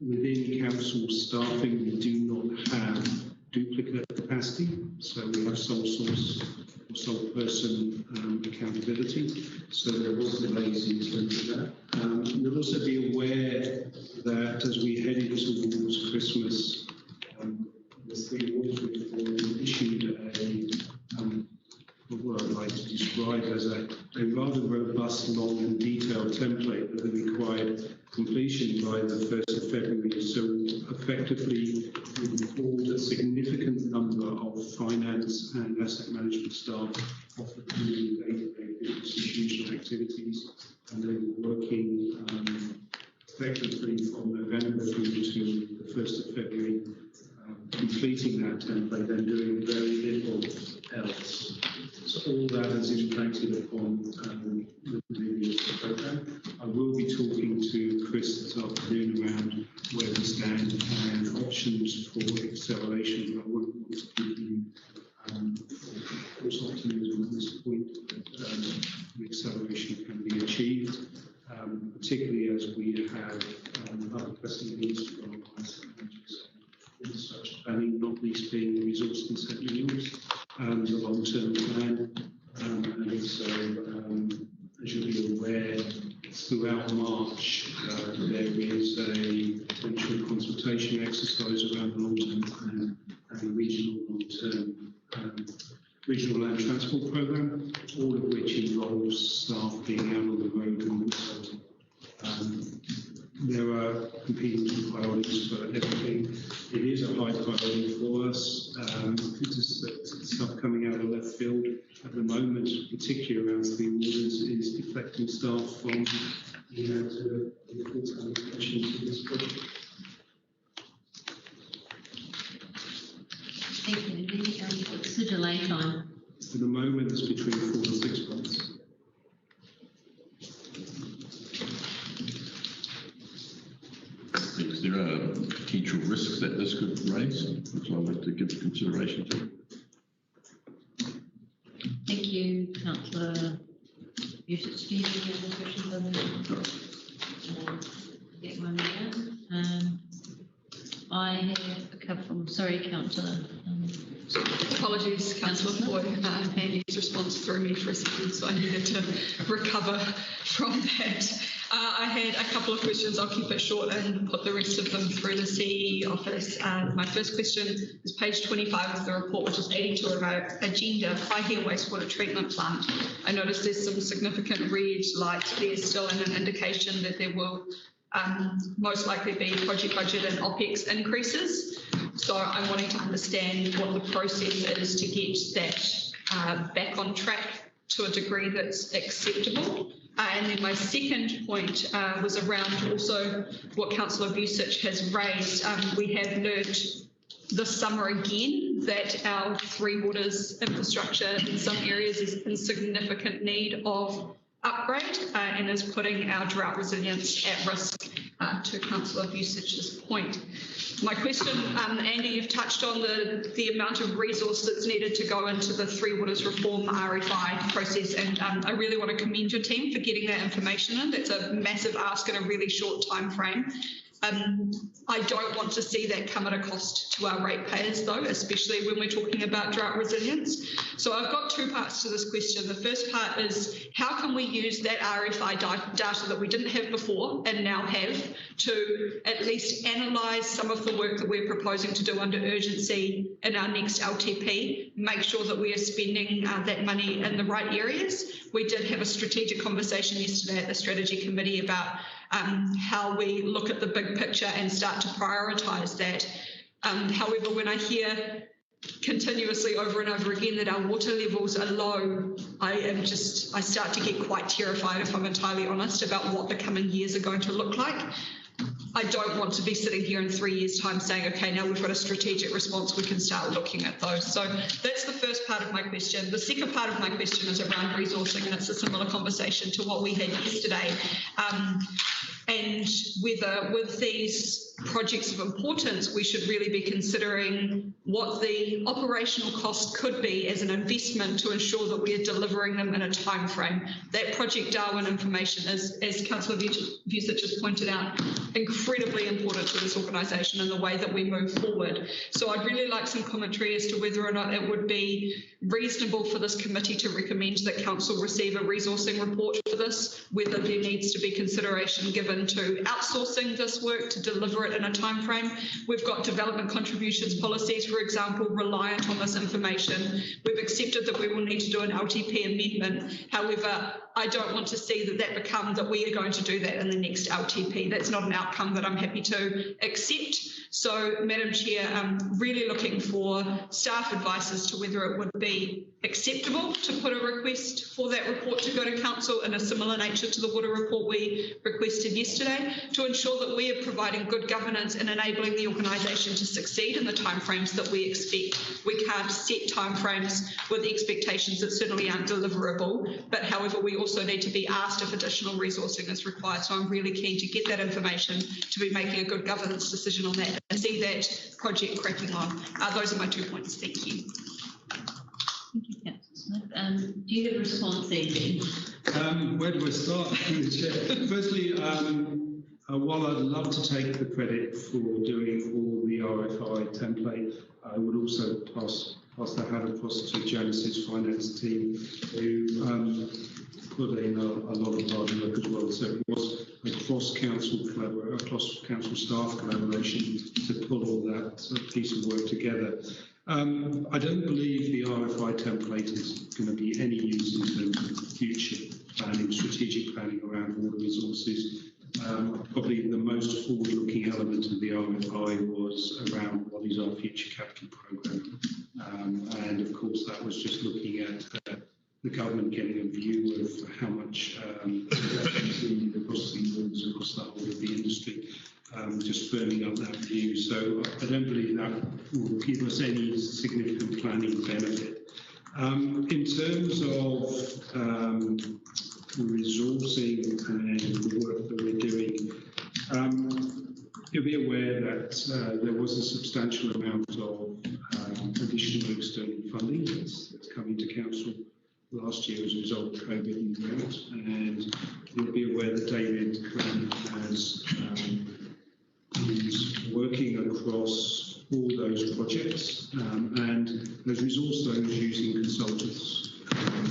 Within council staffing, we do not have duplicate capacity, so we have sole source or sole person accountability, so there was delays in terms of that. You'll also be aware that as we headed towards Christmas, the Three Waters Reform issued what I'd like to describe as a rather robust, long and detailed template that required completion by the 1st of February. So effectively, we pulled a significant number of finance and asset management staff off the day-to-day business as usual activities, and they were working effectively from November through to the 1st of February, completing that template and doing very little else. So all that has impacted upon the delivery of the programme. I will be talking to Chris this afternoon around where we stand and options for acceleration, but I wouldn't want to give you false optimism at this point, but the acceleration can be achieved, particularly as we have other pressing needs to go on infrastructure planning, not least being the resource consent renewals, the long-term plan, and also, as you'll be aware, throughout March, there is a potential consultation exercise around the long-term plan and regional land transport programme, all of which involves staff being out on the road and also there are competing priorities for everything. It is a high priority for us. It's just that stuff coming out of left field at the moment, particularly around Three Waters, is deflecting staff from to the full-time connections to this project. Thank you. What's the delay time? For the moment, it's between 4 and 6 months. Is there are potential risks that this could raise, which I'd like to give consideration to? Thank you, Councillor Yusuf. Do you have any other questions on that? Get one there. I have a couple from, sorry, Councillor. Apologies, Councillor Foy. Andy's response threw me for a second, so I needed to recover from that. I had a couple of questions. I'll keep it short and put the rest of them through the CE office. My first question is page 25 of the report, which is 82 of our agenda, Waihere wastewater treatment plant. I noticed there's some significant red lights there still, and an indication that there will most likely be project budget and OPEX increases. So I'm wanting to understand what the process is to get that back on track to a degree that's acceptable. And then my second point was around also what Councillor Vucic has raised. We have learned this summer again that our Three Waters infrastructure in some areas is in significant need of upgrade and is putting our drought resilience at risk, to Councillor Vucic's point. My question, Andy, you've touched on the amount of resource that's needed to go into the Three Waters Reform RFI process, and I really want to commend your team for getting that information in. That's a massive ask in a really short time frame. I don't want to see that come at a cost to our ratepayers, though, especially when we're talking about drought resilience. So I've got two parts to this question. The first part is, how can we use that RFI data that we didn't have before and now have to at least analyse some of the work that we're proposing to do under urgency in our next LTP, make sure that we are spending that money in the right areas. We did have a strategic conversation yesterday at the strategy committee about how we look at the big picture and start to prioritise that. However, when I hear continuously over and over again that our water levels are low, I start to get quite terrified, if I'm entirely honest, about what the coming years are going to look like. I don't want to be sitting here in 3 years' time saying, okay, now we've got a strategic response, we can start looking at those. So that's the first part of my question. The second part of my question is around resourcing, and it's a similar conversation to what we had yesterday. And whether with these projects of importance, we should really be considering what the operational cost could be as an investment to ensure that we are delivering them in a time frame. That Project Darwin information is, as Councillor Vusic just pointed out, incredibly important to this organisation in the way that we move forward. So I'd really like some commentary as to whether or not it would be reasonable for this committee to recommend that Council receive a resourcing report for this, whether there needs to be consideration given to outsourcing this work to deliver it in a time frame. We've got development contributions policies, for example, reliant on this information. We've accepted that we will need to do an LTP amendment. However, I don't want to see that become that we are going to do that in the next LTP. That's not an outcome that I'm happy to accept. So, Madam Chair, I'm really looking for staff advice as to whether it would be acceptable to put a request for that report to go to Council in a similar nature to the water report we requested yesterday, to ensure that we are providing good governance and enabling the organisation to succeed in the timeframes that we expect. We can't set timeframes with expectations that certainly aren't deliverable, but however, we also need to be asked if additional resourcing is required. So I'm really keen to get that information to be making a good governance decision on that and see that project cracking on. Those are my 2 points. Thank you. Thank you, Councillor Smith. Do you have a response, Andy? Where do I start? Firstly, while I'd love to take the credit for doing all the RFI template, I would also pass the hat across to Janice's finance team, who put in a lot of hard work as well. So it was a cross-council staff collaboration to pull all that piece of work together. I don't believe the RFI template is going to be any use in terms of future planning, strategic planning around water resources. Probably the most forward-looking element of the RFI was around what is our future capital programme. And of course, that was just looking at the government getting a view of how much investment we need across the waters, across the whole of the industry. Just firming up that view. So I don't believe that will give us any significant planning benefit. In terms of resourcing and the work that we're doing, you'll be aware that there was a substantial amount of additional external funding that's coming to Council last year as a result of COVID and drought, and you'll be aware that David is working across all those projects and has resourced those using consultants,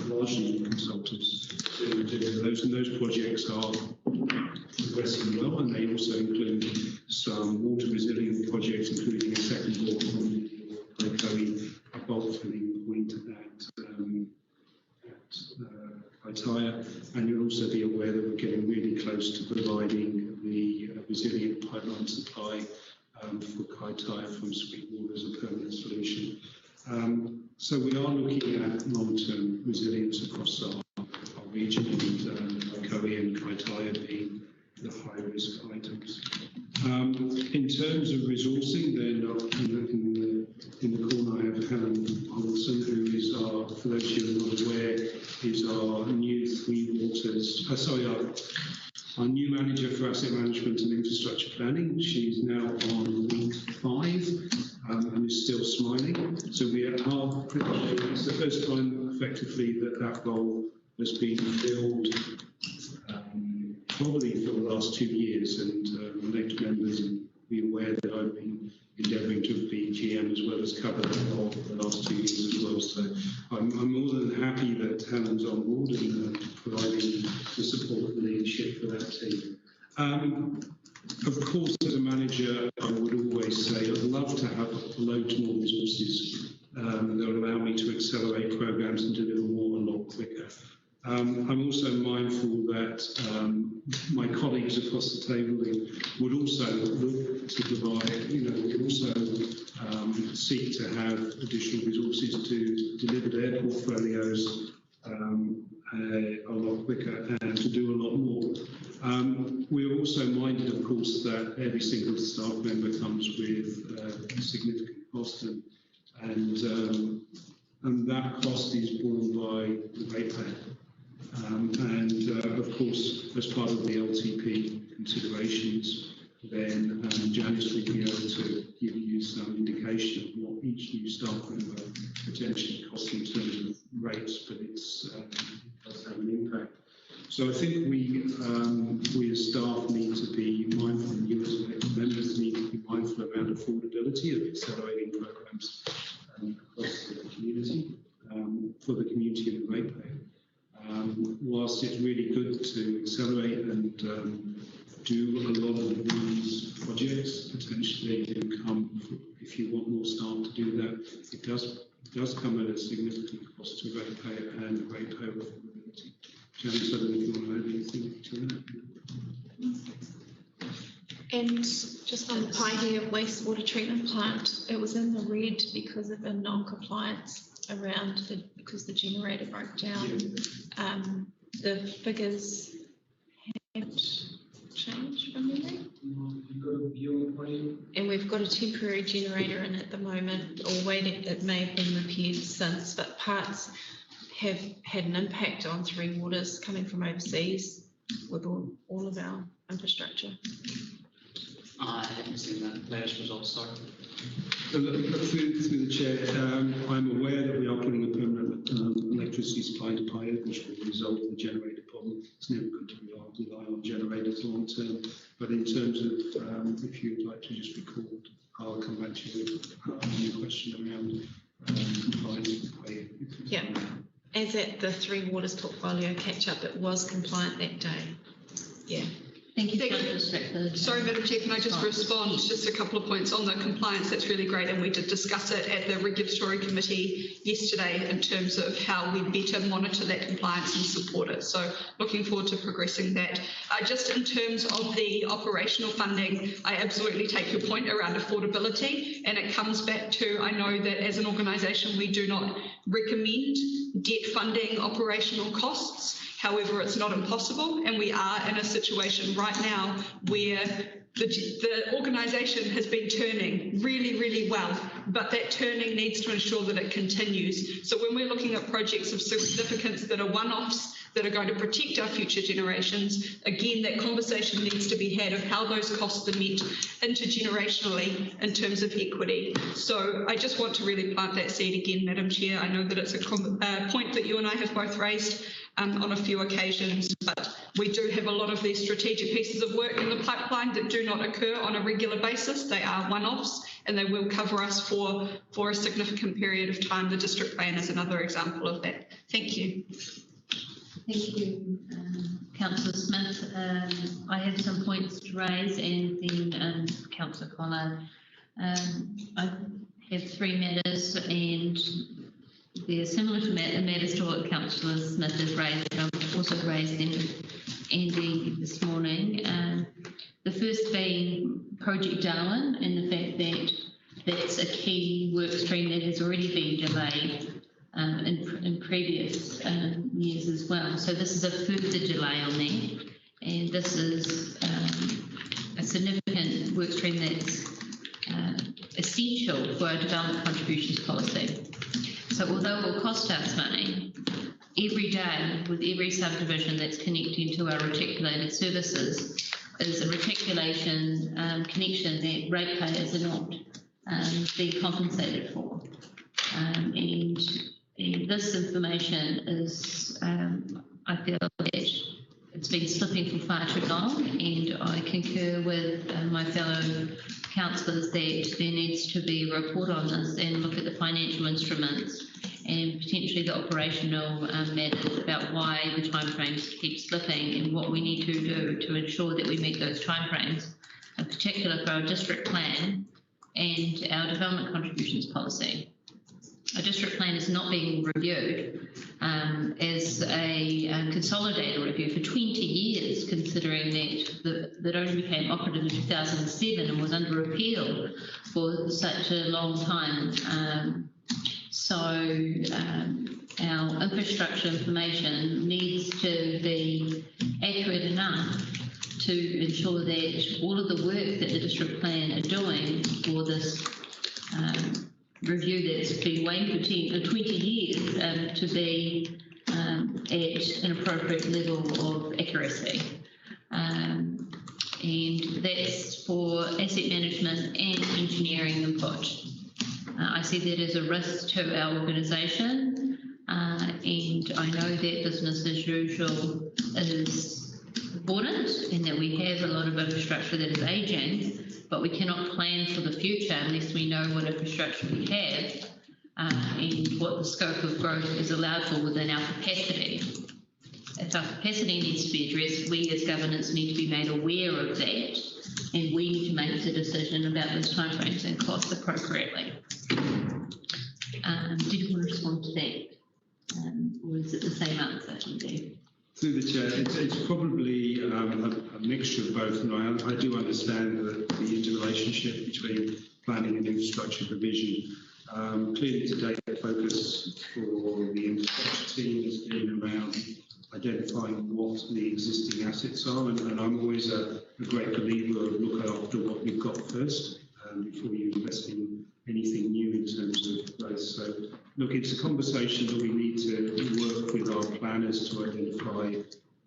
largely consultants. Those projects are progressing well, and they also include some water resilient projects, including a second water a bulk filling point at Kaitaia, and you'll also be aware that we're getting really close to providing the resilient pipeline supply for Kaitaia from Sweetwater as a permanent solution. So we are looking at long-term resilience across our region, and Kaikoai and Kaitaia being the high-risk items. In terms of resourcing, then in the corner I have Helen Hodgson, who is our, for those of you who are not aware, is our new our new manager for asset management and infrastructure planning. She's now on week 5 and is still smiling. So we are it's the first time effectively that role has been filled probably for the last 2 years, and elect members will be aware that I've been endeavouring to be GM as well as cover that role for the last 2 years as well. So I'm more than happy that Helen's on board and providing the support and leadership for that team. Of course, as a manager, I would always say I'd love to have loads more resources that will allow me to accelerate programs and deliver more a lot quicker. I'm also mindful that my colleagues across the table would also look to provide, would also seek to have additional resources to deliver their portfolios a lot quicker and to do a lot more. We're also minded, of course, that every single staff member comes with a significant cost, and that cost is borne by the ratepayer. Of course, as part of the LTP considerations, then Janice will be able to give you some indication of what each new staff member potentially costs in terms of rates, but it does have an impact. So I think we as staff need to be mindful, and you as elected members need to be mindful around affordability of accelerating programs across the community, for the community and the ratepayer. Whilst it's really good to accelerate and do a lot of these projects, potentially if you want more staff to do that, it does come at a significant cost to ratepayer and ratepayer affordability. Janice, I don't know if you want to add anything to that. And just on the Pioneer wastewater treatment plant, it was in the red because of a non-compliance because the generator broke down. The figures have changed from memory. And we've got a temporary generator in at the moment, or waiting. It may have been repaired since, but parts have had an impact on Three Waters coming from overseas with all of our infrastructure. I haven't seen the latest results, sorry. Through the chair, I'm aware that we are putting a permanent electricity supply to Pioneer, which will resolve the generator problem. It's never good to rely on generators long term, but in terms of if you'd like to just record, I'll come back to you with your question around compliance with Pioneer. Yeah, as at the Three Waters portfolio catch-up, it was compliant that day. Yeah. Thank you, Councillor Strickland. Sorry, Madam Chair, can I just respond? Just a couple of points on the compliance. That's really great, and we did discuss it at the Regulatory Committee yesterday in terms of how we better monitor that compliance and support it. So looking forward to progressing that. Just in terms of the operational funding, I absolutely take your point around affordability, and it comes back to, I know that as an organisation we do not recommend debt funding operational costs. However, it's not impossible, and we are in a situation right now where the organisation has been turning really, really well, but that turning needs to ensure that it continues. So when we're looking at projects of significance that are one-offs, that are going to protect our future generations, again, that conversation needs to be had of how those costs are met intergenerationally in terms of equity. So I just want to really plant that seed again, Madam Chair. I know that it's a point that you and I have both raised on a few occasions, but we do have a lot of these strategic pieces of work in the pipeline that do not occur on a regular basis. They are one-offs, and they will cover us for a significant period of time. The district plan is another example of that. Thank you. Thank you, Councillor Smith. I have some points to raise, and then Councillor Collard. I have three matters, and they're similar to matters to what Councillor Smith has raised. I've also raised them, Andy, this morning. The first being Project Darwin, and the fact that that's a key work stream that has already been delayed in previous years as well. So this is a further delay on that, and this is a significant work stream that's essential for our development contributions policy. So although it will cost us money, every day with every subdivision that's connecting to our reticulated services is a reticulation connection that ratepayers are not being compensated for. And this information is, I feel that it's been slipping for far too long, and I concur with my fellow councillors that there needs to be a report on this and look at the financial instruments and potentially the operational matters about why the timeframes keep slipping and what we need to do to ensure that we meet those timeframes, in particular for our district plan and our development contributions policy. the district plan is not being reviewed as a consolidated review for 20 years, considering that only became operative in 2007 and was under appeal for such a long time. So our infrastructure information needs to be accurate enough to ensure that all of the work that the district plan are doing for this review that's been waiting for 20 years to be at an appropriate level of accuracy. And that's for asset management and engineering input. I see that as a risk to our organisation, and I know that business as usual is important and that we have a lot of infrastructure that is ageing, but we cannot plan for the future unless we know what infrastructure we have and what the scope of growth is allowed for within our capacity. If our capacity needs to be addressed, we as governance need to be made aware of that, and we need to make the decision about those timeframes and costs appropriately. Did you want to respond to that? Or is it the same answer, Andy? Through the chair, it's probably a mixture of both, and I do understand the interrelationship between planning and infrastructure provision. Clearly today the focus for the infrastructure team has been around identifying what the existing assets are, and I'm always a great believer of look after what you've got first before you invest in anything new in terms of growth. So look, it's a conversation that we need to work with our planners to identify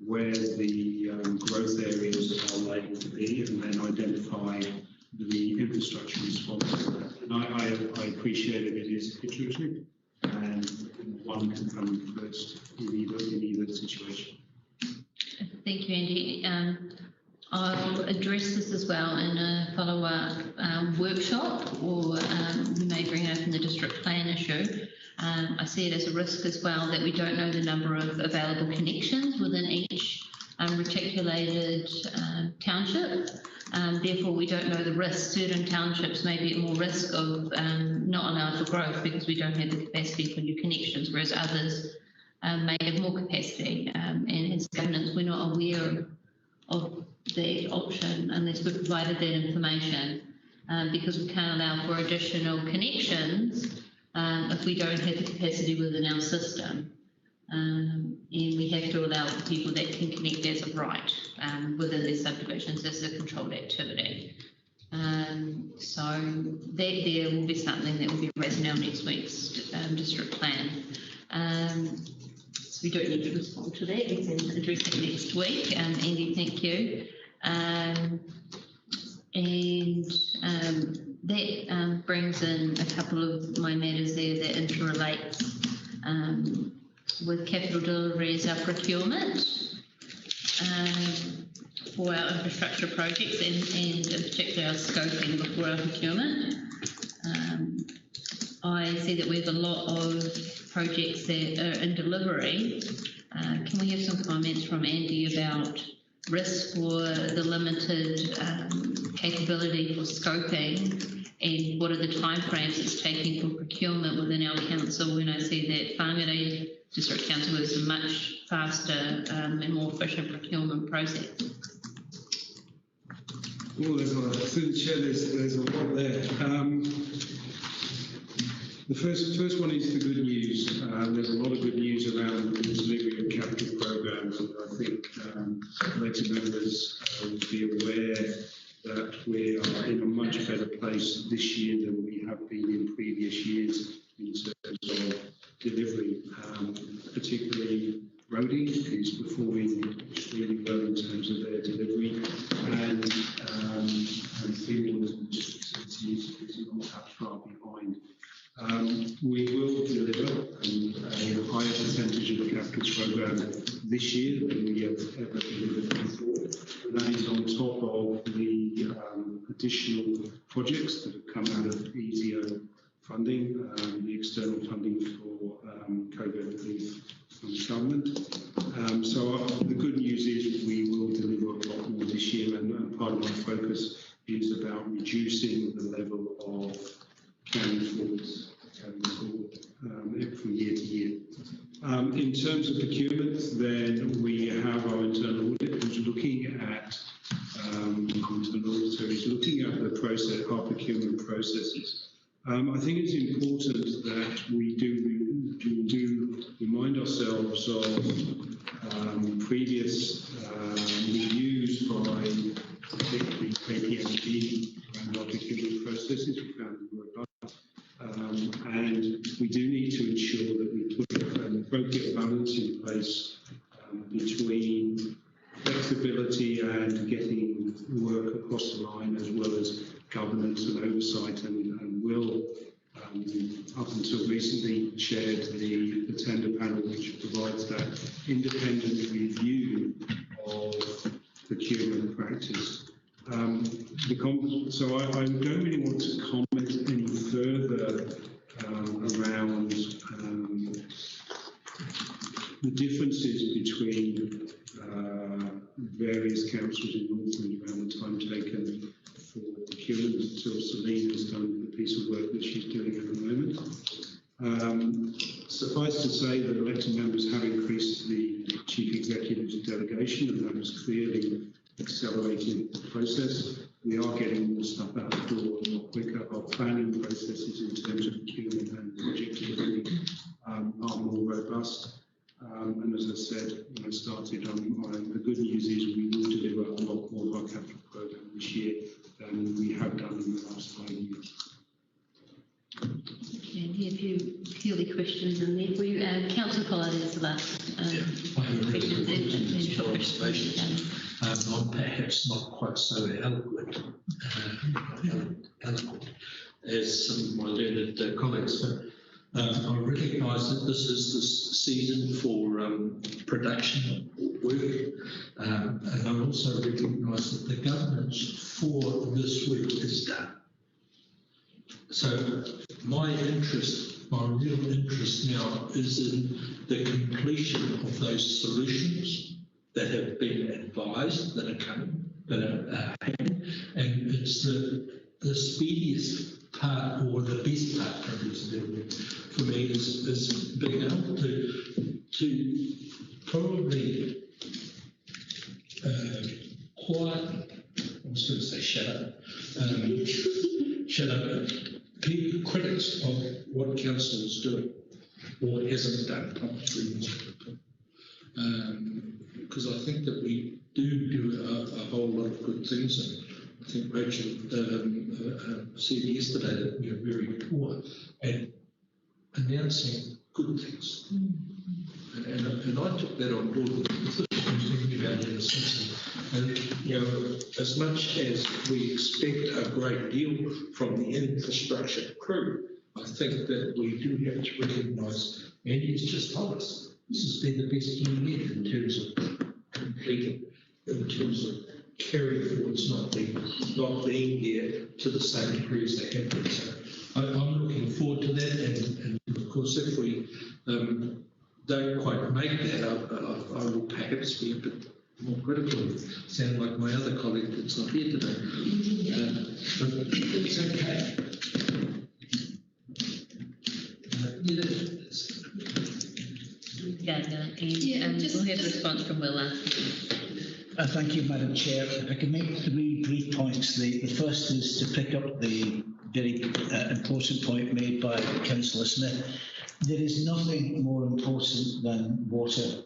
where the growth areas are likely to be, and then identify the infrastructure response to that. And I appreciate it is iterative, and one can come first in either situation. Thank you, Andy. I'll address this as well in a follow-up workshop, or we may bring it up in the district plan issue. I see it as a risk as well that we don't know the number of available connections within each reticulated township. Therefore, we don't know the risk. Certain townships may be at more risk of not allowed for growth because we don't have the capacity for new connections, whereas others may have more capacity. And as governance, we're not aware of that option unless we're provided that information, because we can't allow for additional connections if we don't have the capacity within our system. And we have to allow the people that can connect as of right within their subdivisions as a controlled activity. So that there will be something that will be raised in our next week's district plan. So we don't need to respond to that. We can address it next week. Andy, thank you. That brings in a couple of my matters there that interrelates with capital deliveries, our procurement for our infrastructure projects, and in particular our scoping before our procurement. I see that we have a lot of projects that are in delivery. Can we have some comments from Andy about risk for the limited capability for scoping, and what are the timeframes it's taking for procurement within our council, when I see that Whangarei District Council is a much faster and more efficient procurement process? Well, through the chair, there's a lot there. The first one is the good news. There's a lot of good news around the delivery of capital programs, and I think elected members will be aware that we are in a much better place this year than we have been in previous years in terms of delivery. Particularly Rhodey is performing extremely well in terms of their delivery, and Field is not that far behind. We will deliver a higher percentage of the capital programme this year than we have ever delivered before. And that is on top of the additional projects that have come out of EZO funding, the external funding for COVID relief from government. So the good news is we will deliver a lot more this year, and part of my focus is about reducing the level of carry forward in terms of procurement, then we have our internal audit who's looking at internal auditor is looking at the process, our procurement processes. I think it's important that we do remind ourselves of previous reviews by particularly KPMG around our procurement processes. We found them robust. And we do need to ensure that we put an appropriate balance in place between flexibility and getting work across the line, as well as governance and oversight, and will, up until recently, chaired the tender panel, which provides that independent review of procurement practice. So I don't really want to comment any further around the differences between various councils in Northland around the time taken for procurement until Celine has done the piece of work that she's doing at the moment. Suffice to say that elected members have increased the Chief Executive's delegation, and that has clearly accelerated the process. We are getting more stuff out the door a lot quicker. Our planning processes in terms of procurement and project delivery are more robust. And as I said when I started, the good news is we will deliver a lot more of our capital programme this year than we have done in the last 5 years. Okay, we have a few purely questions in there for you. Councillor Collard is the last I have a really important short observation. I'm perhaps not quite so eloquent as some of my learned colleagues, but I recognise that this is the season for production work, and I also recognise that the governance for this work is done. So my real interest now is in the completion of those solutions that have been advised, that are coming, that are happening, and it's the speediest part, or the best part for me is being able to probably quieten, I was going to say shut up critics of what council is doing or hasn't done. Because I think that we do a whole lot of good things, and I think Rachel said yesterday that we are very poor at announcing good things. And I took that on board with thinking about it in a sense. And, you know, as much as we expect a great deal from the infrastructure crew, I think that we do have to recognise, and he's just told us, this has been the best year yet in terms of completing, in terms of carrying forwards, not being here to the same degree as they have been. So I'm looking forward to that, and of course, if we don't quite make that, I will perhaps be a bit more critical, sound like my other colleague that's not here today. But it's okay. We'll have a response from Will after. Thank you, Madam Chair. I can make 3 brief points. The first is to pick up the very important point made by Councillor Smith. There is nothing more important than water.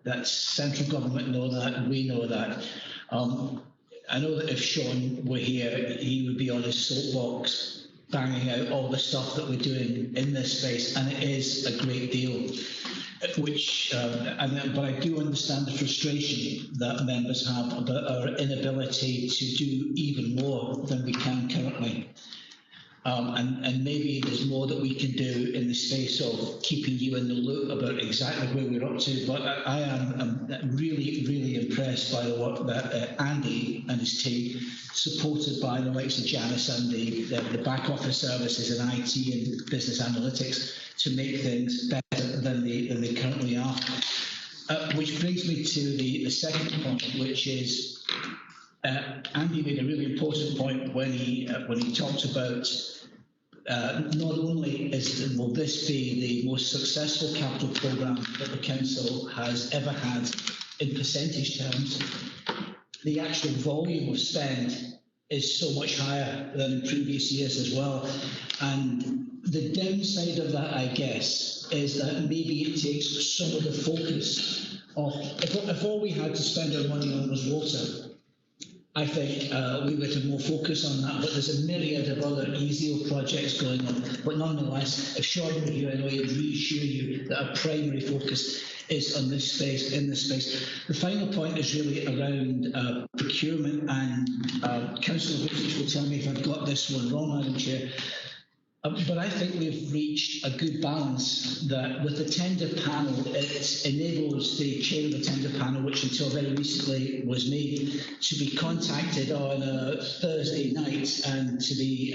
That's central government know that, we know that. I know that if Sean were here, he would be on his soapbox banging out all the stuff that we're doing in this space, and it is a great deal. But I do understand the frustration that members have about our inability to do even more than we can currently. And maybe there's more that we can do in the space of keeping you in the loop about exactly where we're up to. But I am really, really impressed by the work that Andy and his team, supported by the likes of Janice and the back office services and IT and business analytics, to make things better than they currently are. Which brings me to the second point, which is Andy made a really important point when he talked about not only is the will this be the most successful capital programme that the council has ever had in percentage terms, the actual volume of spend is so much higher than in previous years as well. And the downside of that, I guess, is that maybe it takes some of the focus off. If all we had to spend our money on was water, I think we would have more focus on that, but there's a myriad of other ESIO projects going on. But nonetheless, if Sean were here, I know he'd reassure you that our primary focus is on this space, in this space. The final point is really around procurement, and Councillor Vittich will tell me if I've got this one wrong, Madam Chair. But I think we've reached a good balance that with the tender panel, it enables the chair of the tender panel, which until very recently was me, to be contacted on a Thursday night and to be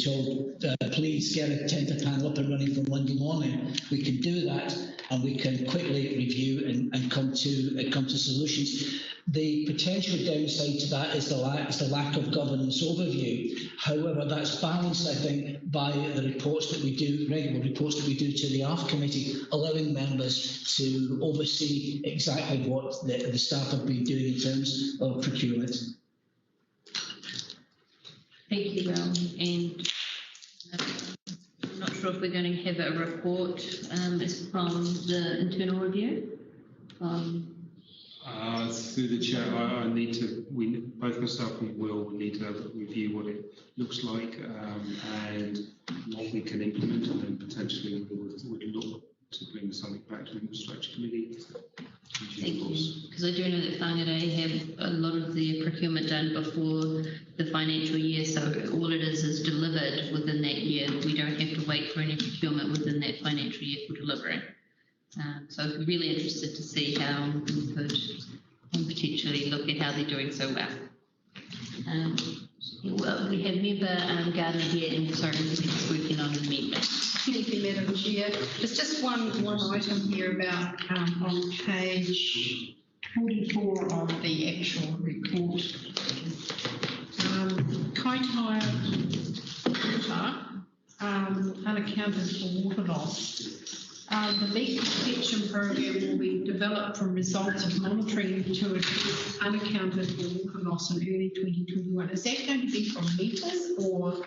told, please get a tender panel up and running for Monday morning. We can do that, and we can quickly review and come to solutions. The potential downside to that is the lack of governance overview. However, that's balanced, I think, by the reports that we do, regular reports that we do to the ARF committee, allowing members to oversee exactly what the staff have been doing in terms of procurement. Thank you, Will. And I'm not sure if we're going to have a report as from the internal review. Through the chair, both myself and Will need to review what it looks like and what we can implement, and then potentially we would look to bring something back to the infrastructure committee. Thank you. Because I do know that Whangarei have a lot of their procurement done before the financial year, so all it is delivered within that year. We don't have to wait for any procurement within that financial year for delivery. So I'm really interested to see how we could potentially look at how they're doing so well. Well, we have member Gardner here, and sorry, we're working on the amendment. Thank you, Madam Chair. There's just one item here about on page 44 of the actual report. Kaitaia water, unaccounted for water loss. The leak detection program will be developed from results of monitoring to address unaccounted for water loss in early 2021. Is that going to be from meters or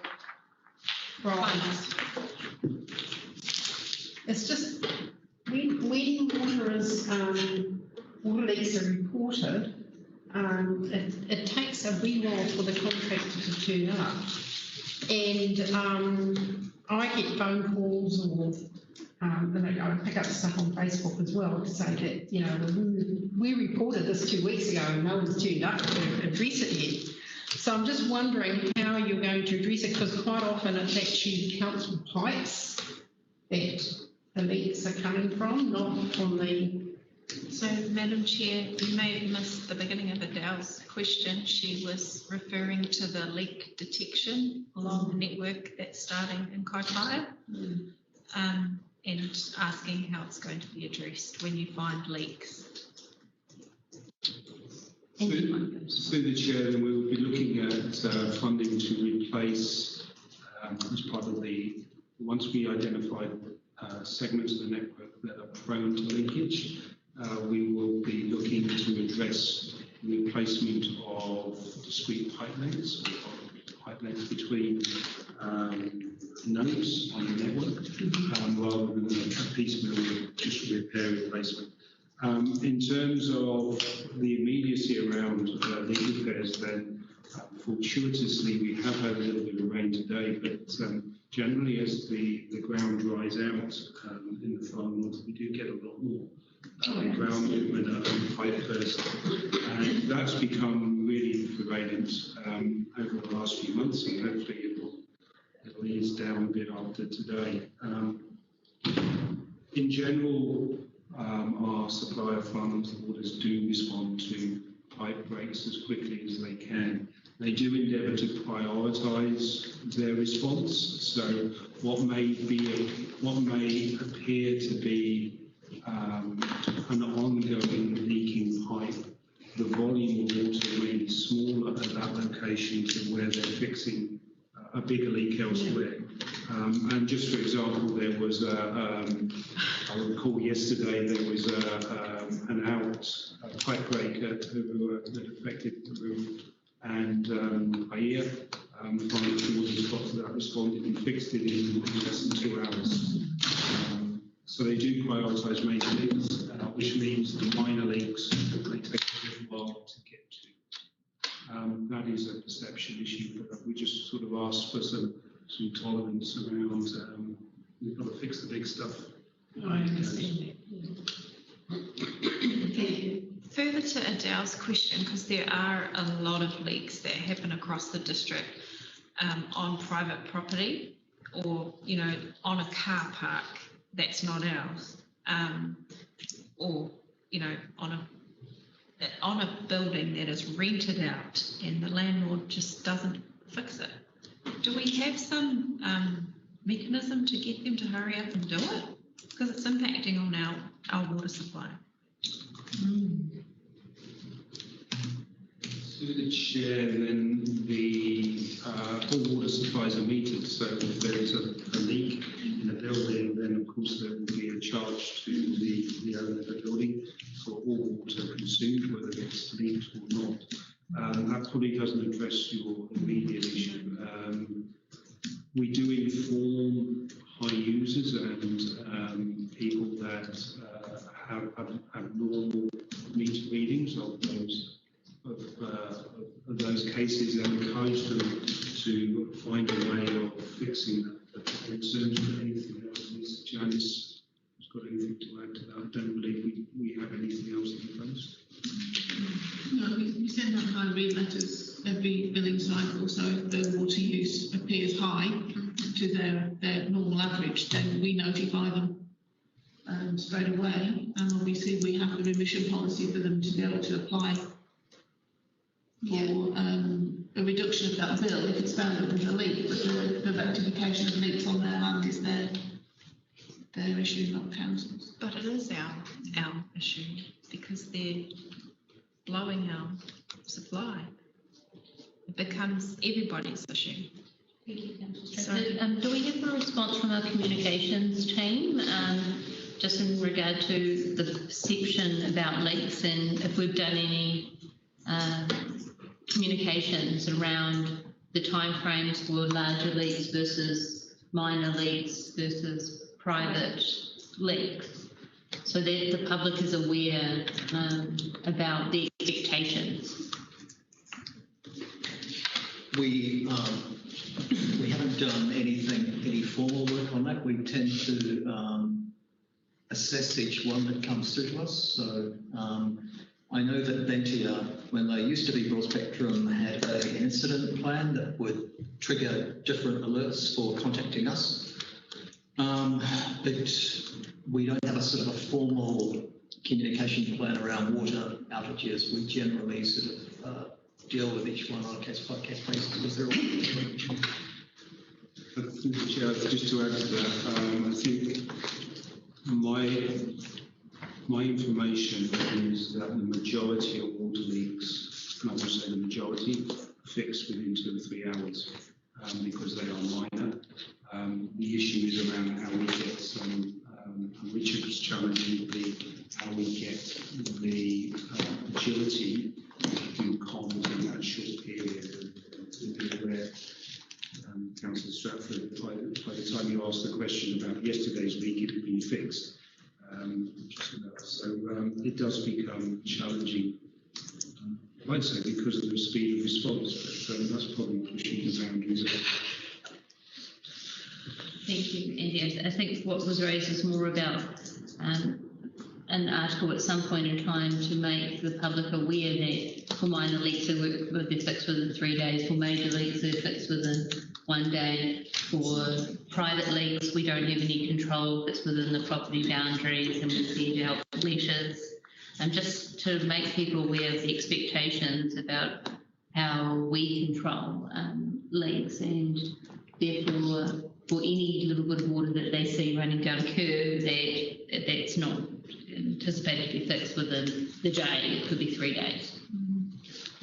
from? It's just when water leaks are reported, it takes a wee while for the contractor to turn up, and I get phone calls or. I pick up stuff on Facebook as well to say that, we reported this 2 weeks ago and no one's turned up to address it yet. So I'm just wondering how you're going to address it, because quite often it's actually council pipes that the leaks are coming from, not from the... So, Madam Chair, you may have missed the beginning of Adele's question. She was referring to the leak detection along the network that's starting in Kaitaia. And asking how it's going to be addressed when you find leaks. Through the chair, then we will be looking at funding to replace, as part of once we identify segments of the network that are prone to leakage, we will be looking to address the replacement of discrete pipe lengths, between nodes on the network, rather than a piecemeal just repair replacement. In terms of the immediacy around leak repairs, then fortuitously we have had a little bit of rain today, but generally as the ground dries out in the far north, we do get a lot more ground movement on pipe burst, and that's become really prevalent over the last few months, and hopefully it will ease down a bit after today. In general, our supplier farms orders do respond to pipe breaks as quickly as they can. They do endeavour to prioritise their response. So what may appear to be an ongoing leaking pipe, the volume of water may be smaller at that location to where they're fixing a bigger leak elsewhere. And just for example, there was I recall yesterday there was an pipe break that affected the room, and IEA finally towards the spot that responded and fixed it in less than 2 hours. So they do prioritise major leaks, which means the minor leaks they take a little while to get to. That is a perception issue, but we just sort of asked for some tolerance around. We've got to fix the big stuff. I understand that. Further to Adele's question, because there are a lot of leaks that happen across the district on private property, or on a car park that's not ours, or on a building that is rented out and the landlord just doesn't fix it. Do we have some mechanism to get them to hurry up and do it? Because it's impacting on our water supply. Through the chair, then all water supplies are metered. So if there is a leak in a building, then of course there will be a charge to the owner of the building for all water consumed, whether it's leaked or not. That probably doesn't address your immediate issue. We do inform high users and people that have normal meter readings of those cases, and encourage them to find a way of fixing that. In terms of anything else, Ms. Janice has got anything to add to that? I don't believe we have anything else in place. No, we send out high read letters every billing cycle, so if the water use appears high to their normal average, then we notify them straight away, and obviously we have the remission policy for them to be able to apply for a reduction of that bill if it's found that there's a leak, but the rectification of leaks on their land is their issue, not council's. But it is our issue, because they're blowing our supply. It becomes everybody's issue. Thank you, Councillor. Do we have a response from our communications team, just in regard to the perception about leaks, and if we've done any communications around the timeframes for larger leaks versus minor leaks versus private leaks, so that the public is aware about the expectations? We haven't done any formal work on that. We tend to assess each one that comes through to us. So I know that Ventia, when they used to be Broad Spectrum, had an incident plan that would trigger different alerts for contacting us. But we don't have a sort of a formal communication plan around water outages. We generally sort of deal with each one on a case-by-case basis because they're all different. Just to add to that, I think my information is that the majority of water leaks, and I will say the majority, fixed within 2 or 3 hours because they are minor. The issue is around how we get some, Richard was challenging how we get the agility to do comms in that short period. Where Councillor Stratford, by the time you asked the question about yesterday's leak, it had been fixed. So it does become challenging, I'd say, because of the speed of response, but that's probably pushing the boundaries. Thank you, Andy. I think what was raised is more about an article at some point in time to make the public aware that for minor leaks they're fixed within 3 days, for major leaks they're fixed within 1 day, for private leaks we don't have any control if it's within the property boundaries, and we send out letters, and just to make people aware of the expectations about how we control leaks, and therefore for any little bit of water that they see running down a curb that's not anticipated to be fixed within the day, it could be 3 days.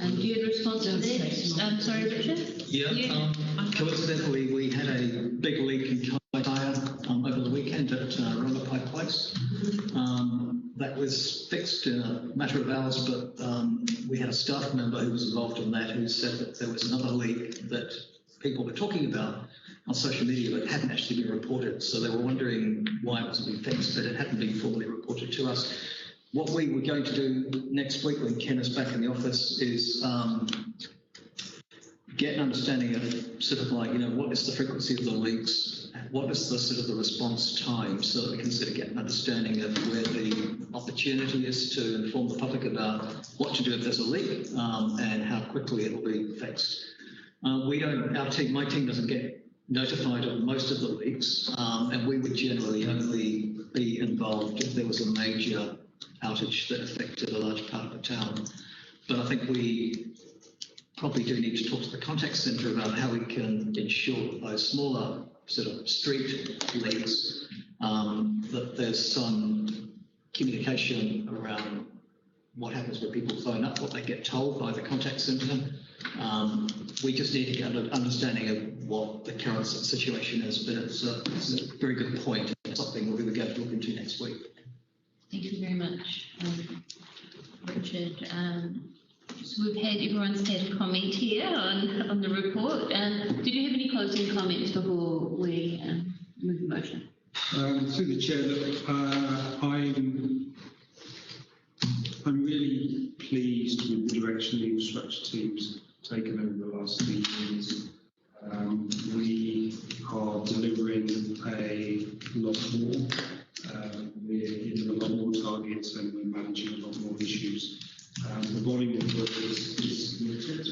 Do you have a response to that? Sorry, Richard? Yeah, coincidentally, we had a big leak in Kaitaia over the weekend at Rongapai Place. That was fixed in a matter of hours, but we had a staff member who was involved in that who said that there was another leak that people were talking about on social media but hadn't actually been reported. So they were wondering why it wasn't being fixed, but it hadn't been formally reported to us. What we were going to do next week when Ken is back in the office is get an understanding of sort of like, what is the frequency of the leaks? What is the sort of the response time, so that we can sort of get an understanding of where the opportunity is to inform the public about what to do if there's a leak and how quickly it will be fixed. My team doesn't get notified of most of the leaks, and we would generally only be involved if there was a major outage that affected a large part of the town. But I think we probably do need to talk to the contact centre about how we can ensure that those smaller sort of street leaks, that there's some communication around what happens when people phone up, what they get told by the contact centre. We just need to get an understanding of what the current situation is, but it's a very good point. It's something we were going to look into next week. Thank you very much, Richard. So we've had, everyone's had a comment here on the report. Did you have any closing comments before we move the motion? Through the chair, look, I'm really pleased with the direction the infrastructure team's taken over the last 3 years. We are delivering a lot more. We're hitting a lot more targets and we're managing a lot more issues. The volume of work is limited,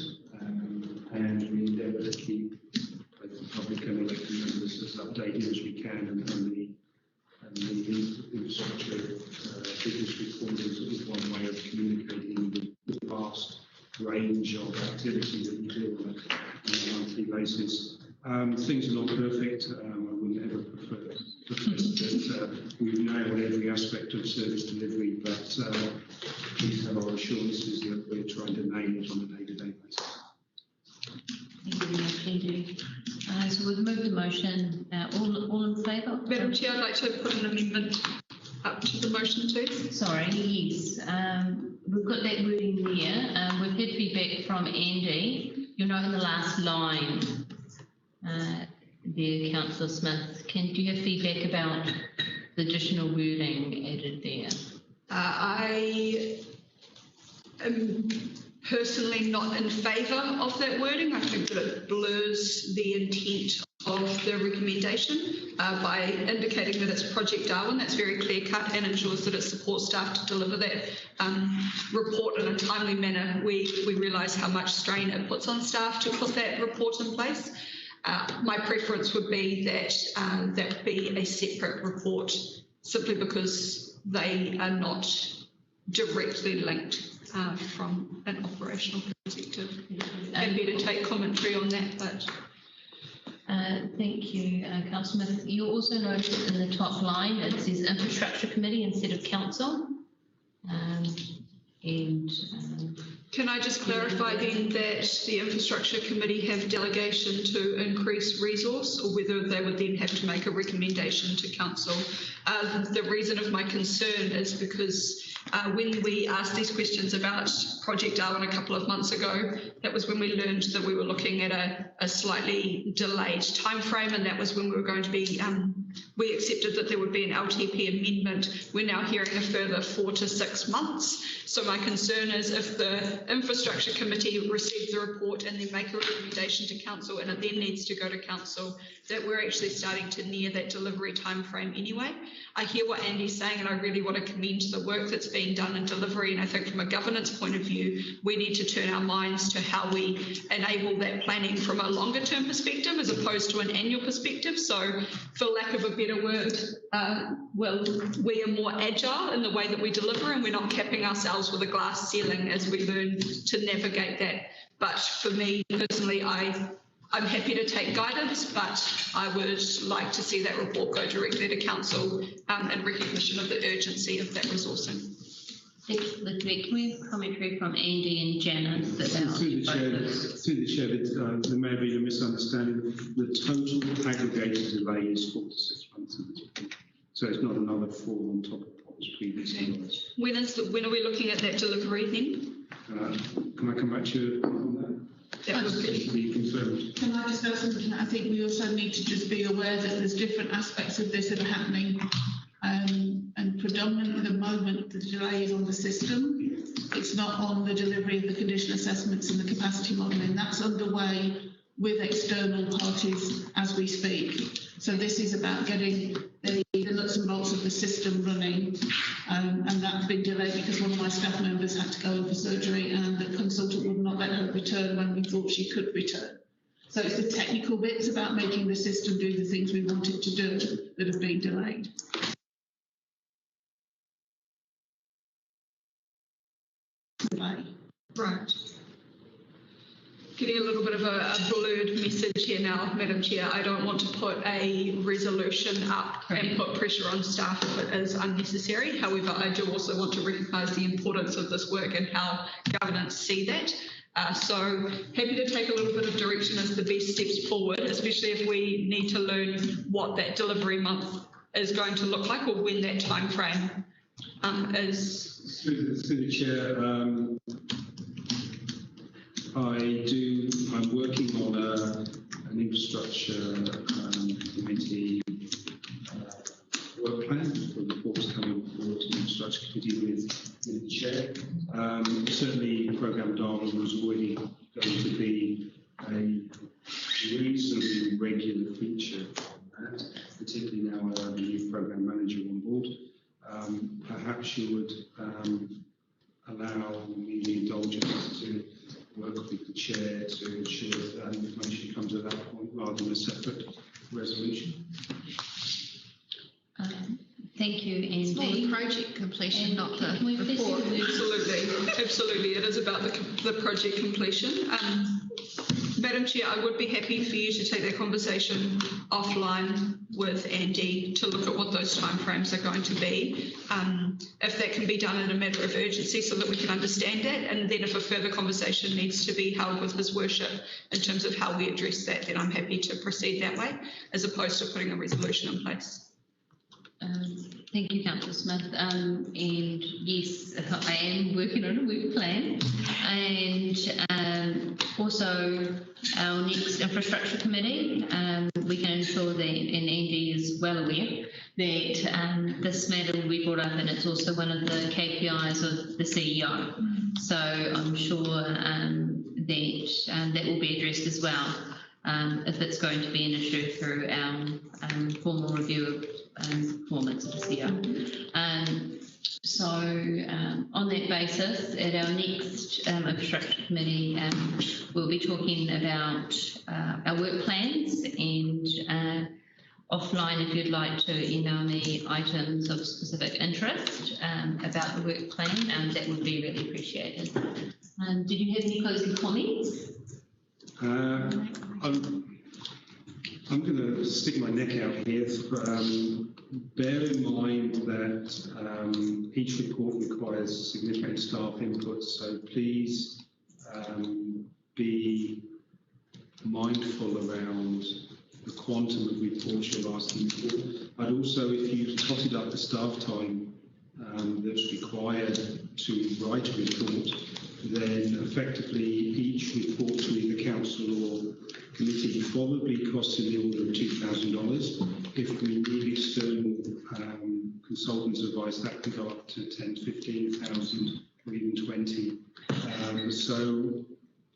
and we endeavour to keep both the public and elected members as updated as we can, and the infrastructure business report is one way of communicating the vast range of activity that we do on a monthly basis. Things are not perfect. I wouldn't ever prefer that we've nailed every aspect of service delivery, but please have our assurances that we're trying to nail it on a day-to-day basis. Thank you very much, Andrew. So we've moved the motion. All in favour? Madam Chair, I'd like to put an amendment up to the motion too. Sorry, yes. We've got that wording there. We've had feedback from Andy. You'll know in the last line there, Councillor Smith. Do you have feedback about the additional wording added there? I am personally not in favour of that wording. I think that it blurs the intent of the recommendation by indicating that it's Project Darwin. That's very clear cut and ensures that it supports staff to deliver that report in a timely manner. We realise how much strain it puts on staff to put that report in place. My preference would be that that would be a separate report, simply because they are not directly linked from an operational perspective. Happy to take commentary on that, but thank you, Councillor Smith. You also noticed in the top line it says Infrastructure Committee instead of Council. Can I just clarify then that the Infrastructure Committee have delegation to increase resource, or whether they would then have to make a recommendation to Council? The reason of my concern is because when we asked these questions about Project Darwin a couple of months ago, that was when we learned that we were looking at a slightly delayed time frame, and that was when we were going to be, we accepted that there would be an LTP amendment. We're now hearing a further 4 to 6 months. So my concern is if the Infrastructure Committee receives the report and then make a recommendation to Council, and it then needs to go to Council, that we're actually starting to near that delivery time frame anyway. I hear what Andy's saying, and I really want to commend the work that's being done in delivery, and I think from a governance point of view, we need to turn our minds to how we enable that planning from a longer term perspective as opposed to an annual perspective. So for lack of a better word, we are more agile in the way that we deliver, and we're not capping ourselves with a glass ceiling as we learn to navigate that. But for me personally, I'm happy to take guidance, but I would like to see that report go directly to Council in recognition of the urgency of that resourcing. Let's get commentary from Andy and Janice about Through the chair, both those. there may have been a misunderstanding. The total aggregated delay is 4 to 6 months. So it's not another 4 on top of what was previously. When are we looking at that delivery then? Can I come back to you on that? That would be. To be confirmed. Can I just add something? I think we also need to just be aware that there's different aspects of this that are happening. And predominantly at the moment, the delay is on the system. It's not on the delivery of the condition assessments and the capacity modelling. That's underway with external parties as we speak. So this is about getting the nuts and bolts of the system running, and that's been delayed because one of my staff members had to go in for surgery and the consultant would not let her return when we thought she could return. So it's the technical bits about making the system do the things we want it to do that have been delayed. Right. Getting a little bit of a blurred message here now, Madam Chair. I don't want to put a resolution up and put pressure on staff if it is unnecessary. However, I do also want to recognise the importance of this work and how governance see that. So happy to take a little bit of direction as the best steps forward, especially if we need to learn what that delivery month is going to look like or when that time frame is. Through the chair, I'm working on an infrastructure committee work plan for the forthcoming forward to the infrastructure committee with the chair. Certainly, programme dialogue was already going to be a reasonably regular feature of that, particularly now I have a new programme manager on board. Perhaps you would allow me the indulgence to work with the chair to ensure that information comes at that point rather than a separate resolution. Thank you, Andy. It's more the project completion, not the Can we please report. Absolutely. It is about the project completion. Madam Chair, I would be happy for you to take that conversation offline with Andy to look at what those timeframes are going to be. If that can be done in a matter of urgency so that we can understand that, and then if a further conversation needs to be held with His Worship in terms of how we address that, then I'm happy to proceed that way, as opposed to putting a resolution in place. Thank you, Councillor Smith. And yes, I am working on a work plan. And also our next infrastructure committee, we can ensure that, and Andy is well aware, that this matter will be brought up, and it's also one of the KPIs of the CEO. So I'm sure that will be addressed as well, if it's going to be an issue through our formal review of performance of the CEO. So on that basis, at our next infrastructure committee, we'll be talking about our work plans, and offline, if you'd like to email me items of specific interest about the work plan, that would be really appreciated. Did you have any closing comments? I'm going to stick my neck out here. Bear in mind that each report requires significant staff input, so please be mindful around the quantum of reports you're asking for. I'd also, if you totted up the staff time that's required to write a report, then effectively each report to either council or committee probably costs in the order of $2,000. If we need external consultants' advice, that can go up to 10, 15,000 or even 20. So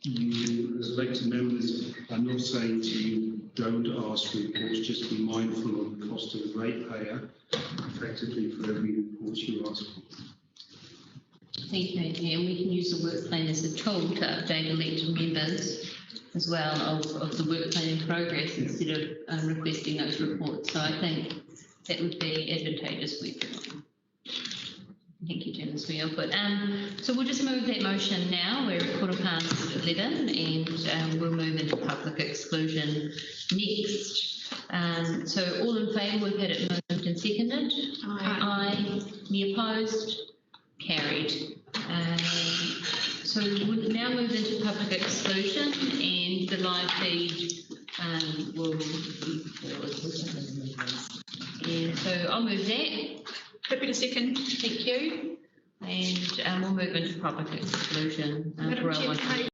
you, as elected members, I'm not saying to you don't ask for reports, just be mindful of the cost of the ratepayer effectively for every report you ask for. Thank you, Andy. And we can use the work plan as a tool to update elected members as well of the work plan in progress instead of requesting those reports. So I think that would be advantageous for everyone. Thank you, Janice, for your input. So we'll just move that motion now. We're at 11:15 and we'll move into public exclusion next. So all in favour, we've had it moved and seconded. Aye. Any opposed? Carried. So we'll now move into public exclusion, and the live feed will be paused. And so I'll move that. Happy to second. Thank you. And we'll move into public exclusion. Madam for our Chair, one- can I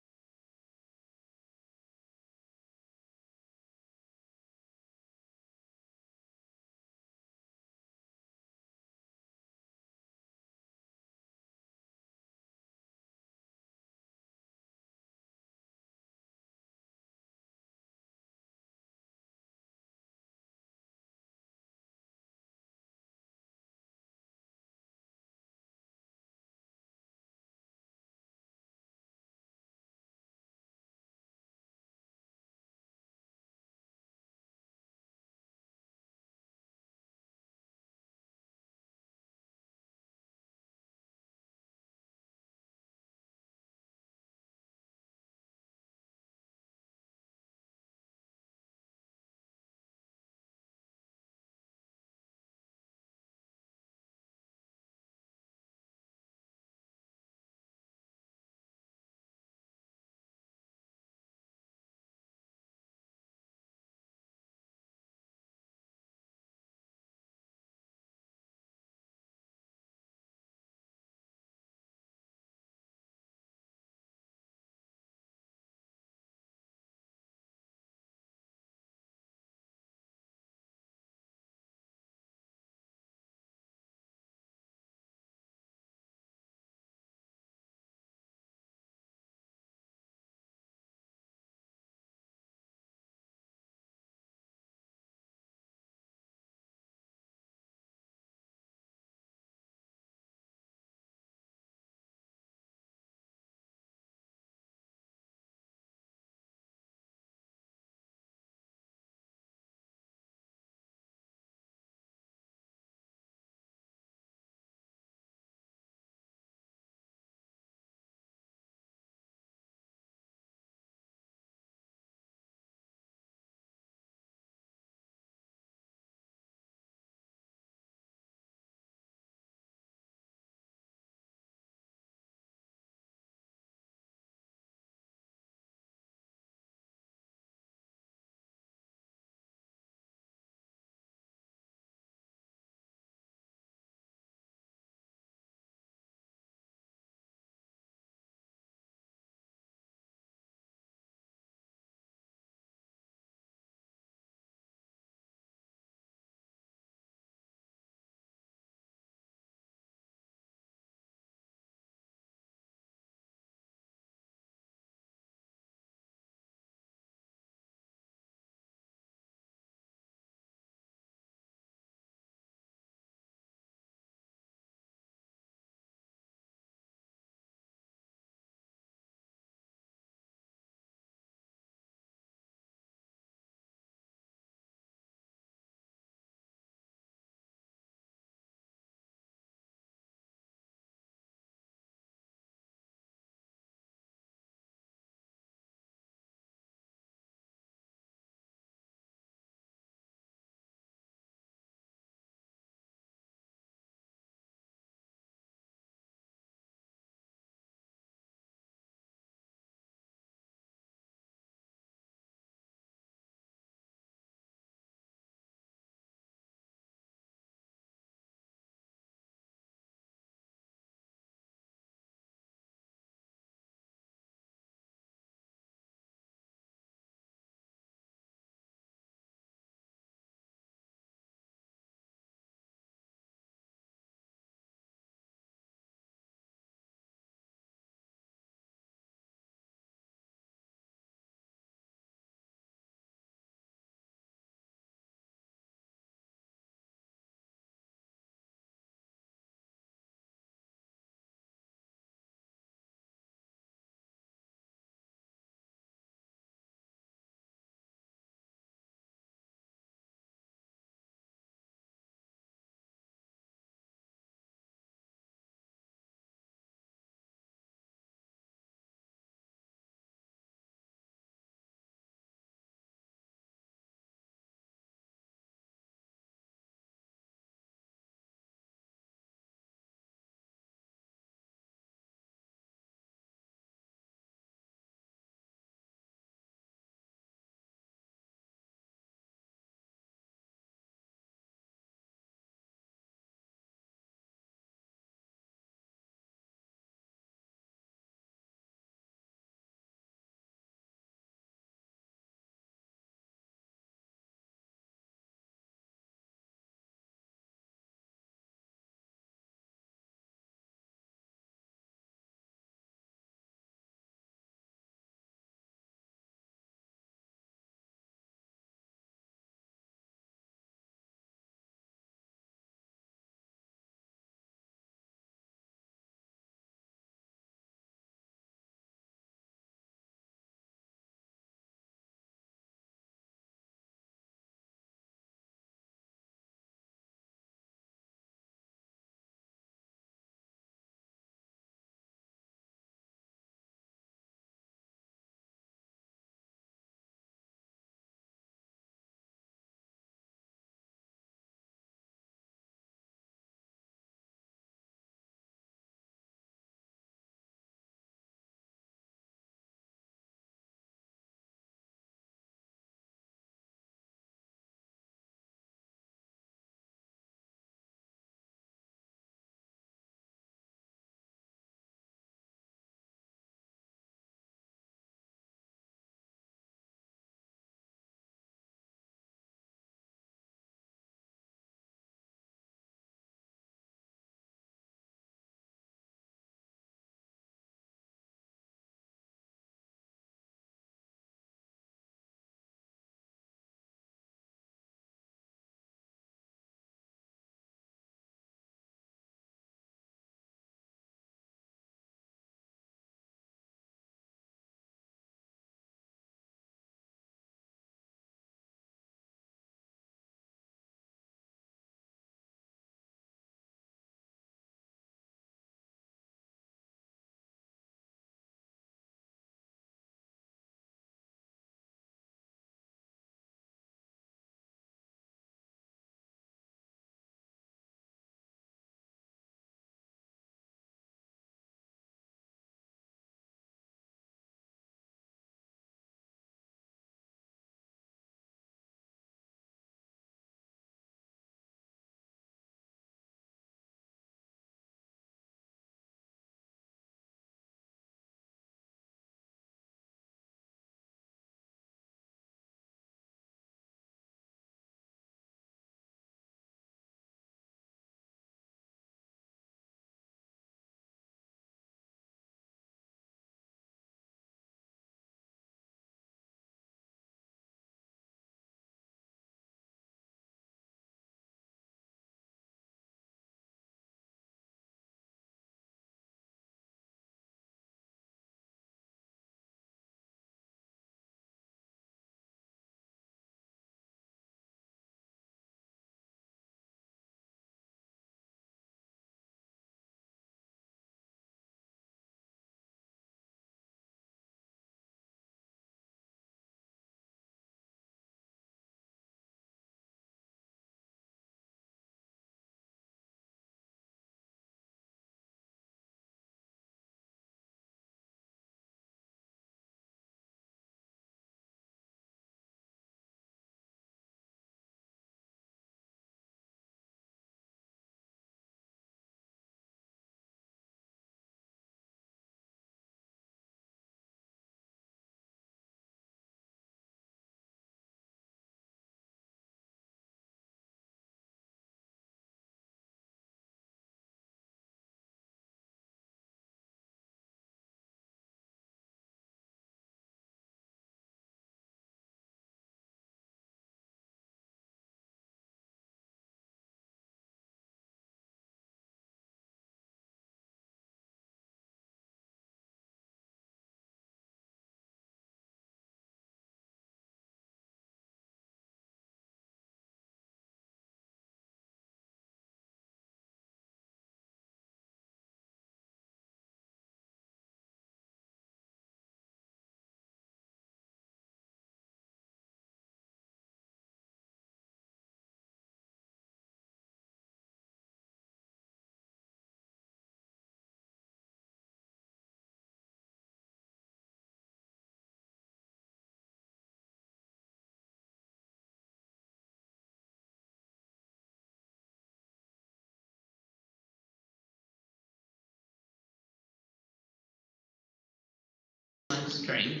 stream.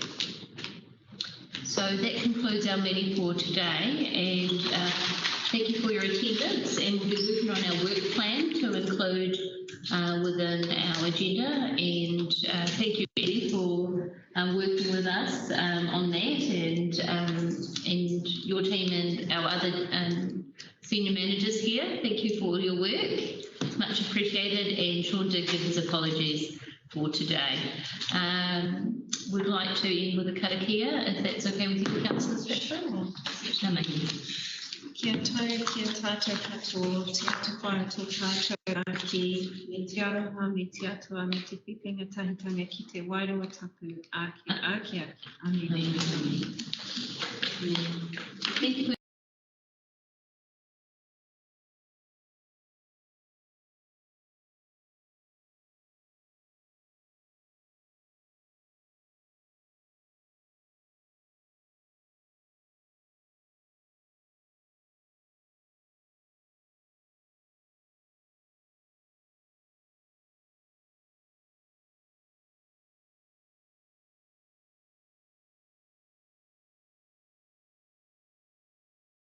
So that concludes our meeting for today, and thank you for your attendance, and we'll be working on our work plan to include within our agenda, and thank you, Eddie, for working with us on that, and your team and our other senior managers here. Thank you for all your work. It's much appreciated, and Sean did give his apologies for today. We'd like to end with a karakia, if that's okay with you, Councillor Stratford? Kia tau, kia tātou katoa, te atu whara tō tātou ake, me te aroha, me te atua, me te whiwhinga tahitanga ki te wairua tapu, ake, ake, ake, ane, ane, ane. Thank you.